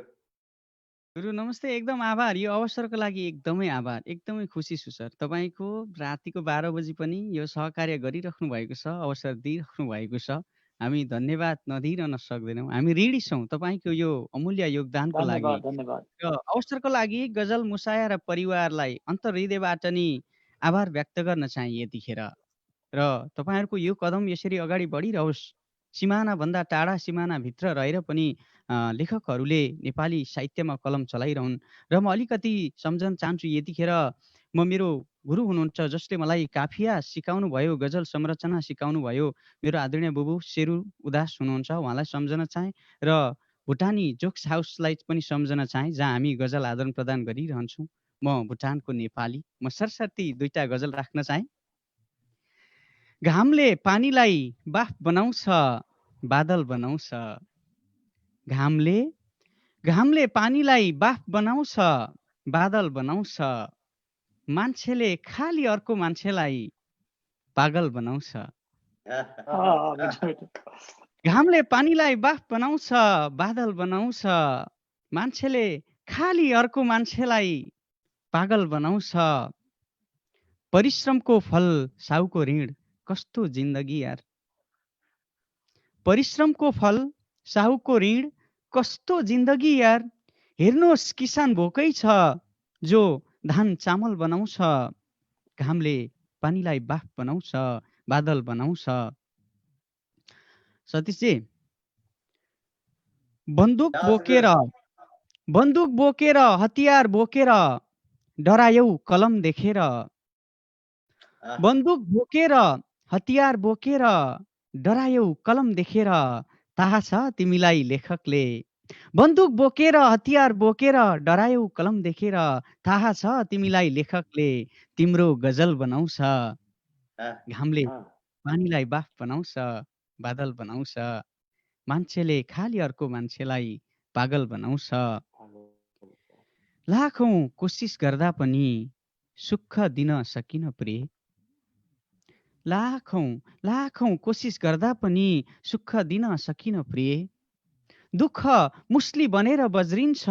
गुरु नमस्ते, एकदम आभार। यो अवसरको लागि एकदमै आभार, एकदमै खुसी छु सर। तपाईँको रातिको 12 बजी पनि यो सहकार्य गरिराख्नु भएको छ, अवसर दिइराख्नु भएको छ। हामी धन्यवाद नदिइरहन सक्दैनौँ। हामी ऋणी छौँ तपाईँको यो अमूल्य योगदानको लागि र अवसरको लागि गजल मुसाया र परिवारलाई अन्तर्हृदयबाट नि आभार व्यक्त गर्न चाहे यतिखेर। र तपाईँहरूको यो कदम यसरी अगाडि बढिरहोस्। सिमानाभन्दा टाढा सिमानाभित्र रहेर पनि लेखकहरूले नेपाली साहित्यमा कलम चलाइरहन्। र म अलिकति सम्झन चाहन्छु यतिखेर, म मेरो गुरु हुनुहुन्छ जसले मलाई काफिया सिकाउनु भयो, गजल संरचना सिकाउनु भयो, मेरो आदरणीय बुबु शेरू उदास हुनुहुन्छ, उहाँलाई सम्झन चाहे। र भुटानी जोक्स हाउसलाई पनि सम्झन चाहे, जहाँ हामी गजल आदान प्रदान गरिरहन्छौँ। म भुटानको नेपाली, म सरस्वती 2टा गजल राख्न चाहे। घामले पानीलाई बाफ बनाउँछ, बादल बनाउँछ, घामले पानीलाई बाफ बनाउँछ, बादल बनाउँछ, मान्छेले खाली अर्को मान्छेलाई पागल बनाउँछ। घामले पानीलाई बाफ बनाउँछ, बादल बनाउँछ, मान्छेले खाली अर्को मान्छेलाई पागल बनाउँछ। परिश्रमको फल साहुको ऋण, कस्तो जिन्दगी यार। परिश्रमको फल साहुको ऋण, कस्तो जिन्दगी यार। हेर्नुहोस् किसान भोकै छ, जो धान चामल बनाउँछ। घामले पानीलाई बाफ बनाउँछ, बादल बनाउँछ। सतीशजी, बन्दुक बोकेर हतियार बोकेर डरायौ कलम देखेर। बन्दुक बोकेर हतियार बोकेर डरायौ कलम देखेर, थाहा छ तिमीलाई लेखकले। बन्दुक बोकेर हतियार बोकेर डरायौ कलम देखेर, थाहा छ तिमीलाई लेखकले। तिम्रो गजल बनाउँछ, घामले पानीलाई बाफ बनाउँछ, बादल बनाउँछ, मान्छेले खाली अर्को मान्छेलाई पागल बनाउँछ। लाखौं कोसिस गर्दा पनि सुख दिन सकिन प्रिय। लाखौं कोसिस गर्दा पनि सुख दिन सकिन प्रिय। दुःख मुस्ली बनेर बज्रिन्छ,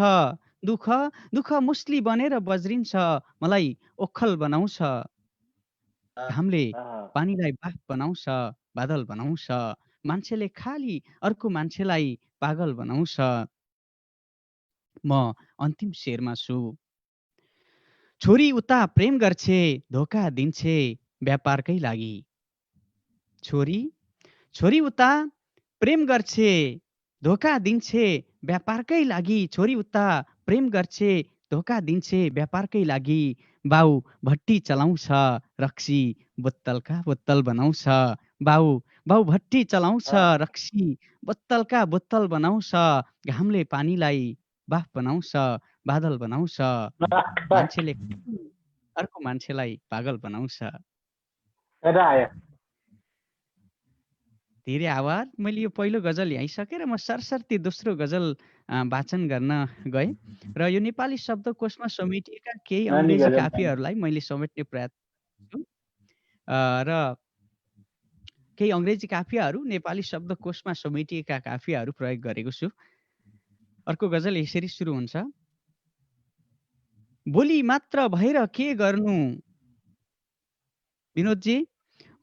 दुःख दुःख मुस्ली बनेर बज्रिन्छ, मलाई ओखल बनाउँछ। घामले पानीलाई बाफ बनाउँछ, बादल बनाउँछ। मान्छेले खाली अर्को मान्छेलाई पागल बनाउँछ। म अन्तिम शेरमा छु। छोरी उता प्रेम गर्छे, धोका दिन्छे व्यापारकै लागि। छोरी उता प्रेम गर्छे, धोका दिन्छे व्यापारकै लागि। छोरी उता प्रेम गर्छे, धोका दिन्छे व्यापारकै लागि। बाउ भट्टी चलाउँछ, रक्सी बोतलका बोतल बनाउँछ। बाउ भट्टी चलाउँछ, रक्सी बोतलका बोतल बनाउँछ। घामले पानीलाई बाफ बनाउँछ, बादल बनाउँछ। मान्छेले अर्को मान्छेलाई पागल बनाउँछ। धेरै आवाज। मैले यो पहिलो गजल ल्याइसकेर म सरसर्ती दोस्रो गजल वाचन गर्न गएँ र यो नेपाली शब्दकोशमा समेटिएका केही अङ्ग्रेजी काफिहरूलाई मैले समेट्ने प्रयास गर्छु र केही अङ्ग्रेजी काफियाहरू नेपाली शब्दकोशमा समेटिएका काफियाहरू प्रयोग गरेको छु। अर्को गजल यसरी सुरु हुन्छ। बोली मात्र भएर के गर्नु विनोदजी,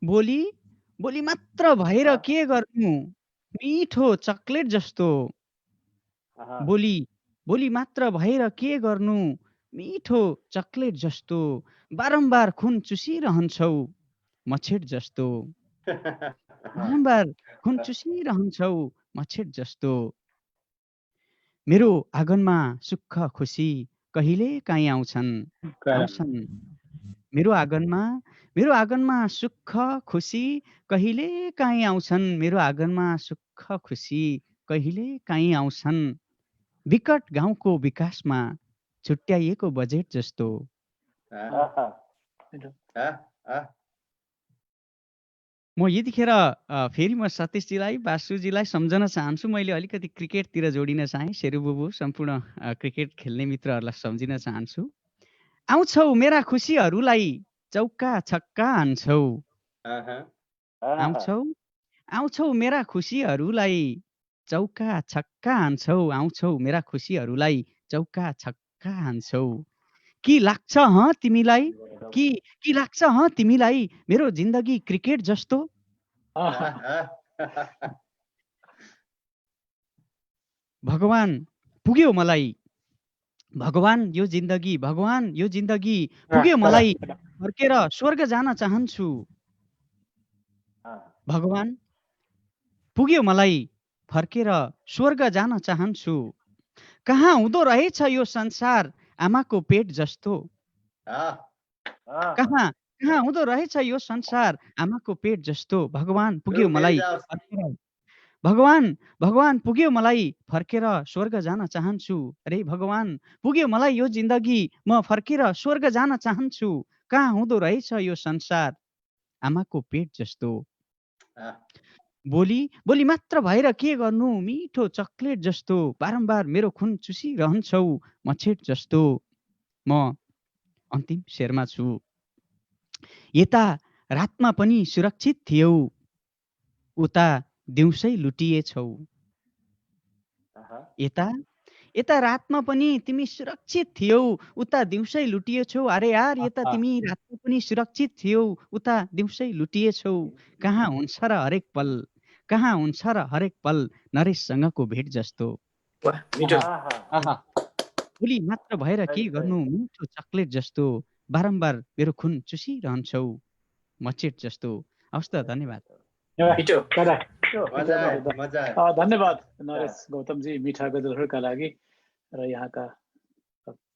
बोली मात्र भएर के गर्नु, मिठो चकलेट जस्तो। बोली मात्र भएर के गर्नु, मिठो चकलेट जस्तो। बारम्बार खुन चुसिरहन्छौ मछेट जस्तो। बारम्बार खुन चुसिरहन्छौ मछेट जस्तो। मेरो आँगनमा सुख खुसी कहिले काहीँ आउँछन्। मेरो आँगनमा सुख खुसी कहिले काहीँ आउँछन्। मेरो आँगनमा सुख खुसी कहिले काहीँ आउँछन्। विकट गाउँको विकासमा छुट्याइएको बजेट जस्तो। म यतिखेर फेरि म सतीशजीलाई बासुजीलाई सम्झन चाहन्छु। मैले अलिकति क्रिकेटतिर जोडिन चाहेँ। शेरू बुबु सम्पूर्ण क्रिकेट खेल्ने मित्रहरूलाई सम्झिन चाहन्छु। आउँछौ मेरा खुसीहरूलाई चौका छक्का हान्छौ। आउँछौ मेरा खुसीहरूलाई चौका छक्का हान्छौ। आउँछौ मेरा खुसीहरूलाई चौका छक्का हान्छौ। कि लाग्छ तिमीलाई कि लाग्छ तिमीलाई मेरो जिन्दगी क्रिकेट जस्तो। भगवान पुग्यो मलाई, भगवान यो जिन्दगी पुग्यो मलाई। फर्केर स्वर्ग जान चाहन्छु। भगवान पुग्यो मलाई, फर्केर स्वर्ग जान चाहन्छु। कहाँ हुँदो रहेछ यो संसार आमाको पेट जस्तो। कहाँ हुँदो रहेछ यो संसार आमाको पेट जस्तो। भगवान पुग्यो मलाई, भगवान पुग्यो मलाई, फर्केर स्वर्ग जान चाहन्छु। अरे भगवान पुग्यो मलाई यो जिन्दगी, म फर्केर स्वर्ग जान चाहन्छु। कहाँ हुँदो रहेछ यो संसार आमाको पेट जस्तो। बोली मात्र भएर के गर्नु, मिठो चकलेट जस्तो। बारम्बार मेरो खुन चुसिरहन्छौ मछेट जस्तो। म अन्तिम शेरमा छु। यता रातमा पनि सुरक्षित थियौ, उता दिउँसै लुटिएछौ। यता रातमा पनि तिमी सुरक्षित थियौ, उता दिउँसै लुटिएछौ। अरे यार यता तिमी रातमा पनि सुरक्षित थियौ, उता दिउँसै लुटिएछौ। कहाँ हुन्छ र हरेक पल नरेशसँगको भेट जस्तो। बोली मात्र भएर के गर्नु, मिठो चकलेट जस्तो। बारम्बार मेरो खुन चुसिरहन्छौ मचेट जस्तो। हवस् त, धन्यवाद। धन्यवाद नरेश गौतमजी मिठा गजलहरूका लागि र यहाँका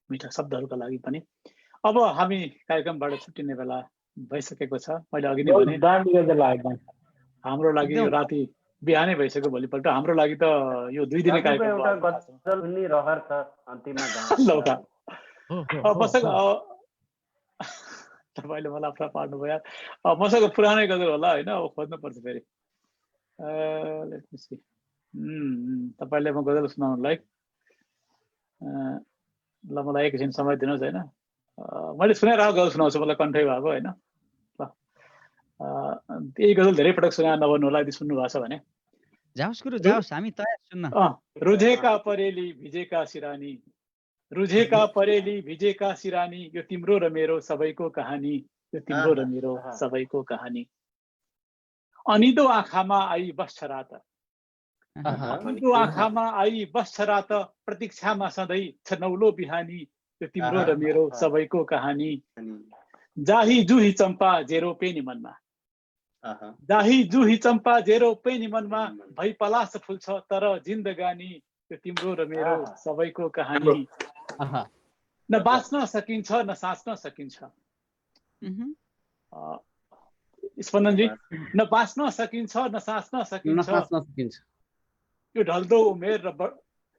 मिठा शब्दहरूका लागि पनि। अब हामी कार्यक्रमबाट छुट्टिने बेला भइसकेको छ। मैले अघि नै भने हाम्रो लागि यो राति बिहानै भइसक्यो। भोलिपल्ट हाम्रो लागि त यो 2 दिने कार्यक्रम तपाईँले मलाई आफ्ना पार्नु भयो। मसँग पुरानै गजल होला होइन, अब खोज्नु पर्छ फेरि। तपाईँले म गजल सुनाउनुलाई ल मलाई एकैछिन समय दिनुहोस् होइन। मैले सुनाइरहेको गजल सुनाउँछु, मलाई कन्ठै भएको होइन। ल यही गजल धेरै पटक सुना नभन्नु होला यदि सुन्नु भएको छ भने। जाओस् गुरु जाओस्, हामी तयार सुन्न। रुझेका परेली भिजेका सिरानी, रुझेका परेली भिजेका सिरानी यो तिम्रो र मेरो सबैको कहानी यो तिम्रो र मेरो सबैको कहानी अनिदो आँखामा आई बस्छ रात अनिदो आँखामा आई बस्छ रात प्रतीक्षामा सधैँ छ नौलो बिहानी यो तिम्रो र मेरो सबैको कहानी जाही जुही चम्पा जेरो पेनी मनमा जाही जुही चम्पा जेरो पेनी मनमा भई पलास फुल्छ तर जिन्दगानी यो तिम्रो र मेरो सबैको कहानी न बाँच्न सकिन्छ न साँच्न सकिन्छ स्पन्दनजी न बाँच्न सकिन्छ न साँच्न सकिन्छ यो ढल्दो उमेर र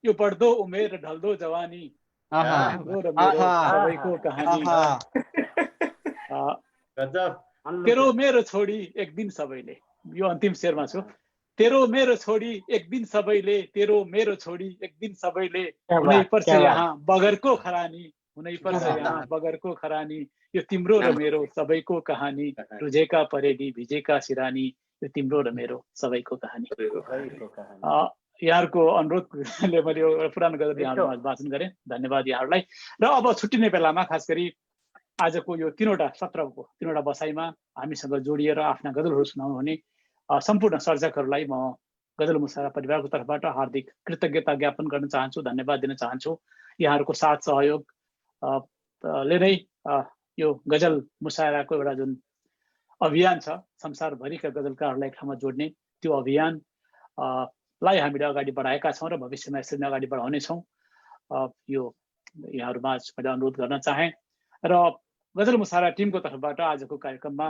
यो बढ्दो उमेर र ढल्दो जवानी तिम्रो र मेरो सबैको कहानी तेरो मेरो छोडी एक दिन सबैले यो अन्तिम शेरमा छु तेरो मेरो छोडी एक दिन सबैले तेरो मेरो छोडी एक दिन सबैले हुनै पर्छ यहाँ बगरको खरानी हुनै पर्छ यहाँ बगरको खरानी यो तिम्रो र मेरो सबैको कहानी रुझेका परेली भिजेका सिरानी यो तिम्रो र मेरो सबैको कहानी यहाँहरूको अनुरोधले मैले एउटा पुरानो गजल यहाँहरूमा वाचन गरेँ धन्यवाद यहाँहरूलाई र अब छुट्टिने बेलामा खास गरी आजको यो तीनवटा सत्रको तीनवटा बसाइमा हामीसँग जोडिएर आफ्ना गजलहरू सुनाउनु हुने सम्पूर्ण सर्जकहरूलाई म गजल मुसारा परिवारको तर्फबाट हार्दिक कृतज्ञता ज्ञापन गर्न चाहन्छु धन्यवाद दिन चाहन्छु यहाँहरूको साथ सहयोग ले नै यो गजल मुसाराको एउटा जुन अभियान छ संसारभरिका गजलकारहरूलाई एक ठाउँमा जोड्ने त्यो अभियान लाई हामीले अगाडि बढाएका छौँ र भविष्यमा यसरी नै अगाडि बढाउनेछौँ यो यहाँहरूमा मैले अनुरोध गर्न चाहेँ र गजल मुसारा टिमको तर्फबाट आजको कार्यक्रममा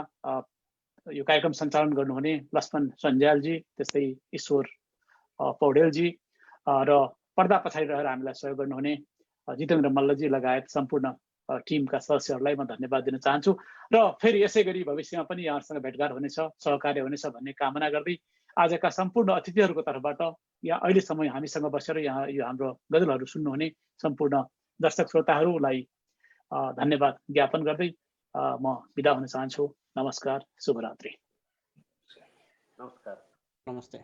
यो कार्यक्रम सञ्चालन गर्नुहुने लक्ष्मण सञ्जालजी त्यस्तै ईश्वर पौडेलजी र पर्दा पछाडि रहेर हामीलाई सहयोग गर्नुहुने जितेन्द्र मल्लजी लगायत सम्पूर्ण टिमका सदस्यहरूलाई म धन्यवाद दिन चाहन्छु र फेरि यसै गरी भविष्यमा पनि यहाँहरूसँग भेटघाट हुनेछ सहकार्य हुनेछ भन्ने कामना गर्दै आजका सम्पूर्ण अतिथिहरूको तर्फबाट यहाँ अहिलेसम्म हामीसँग बसेर यहाँ यो हाम्रो गजलहरू सुन्नुहुने सम्पूर्ण दर्शक श्रोताहरूलाई धन्यवाद ज्ञापन गर्दै म बिदा हुन चाहन्छु नमस्कार शुभरात्रि नमस्कार नमस्ते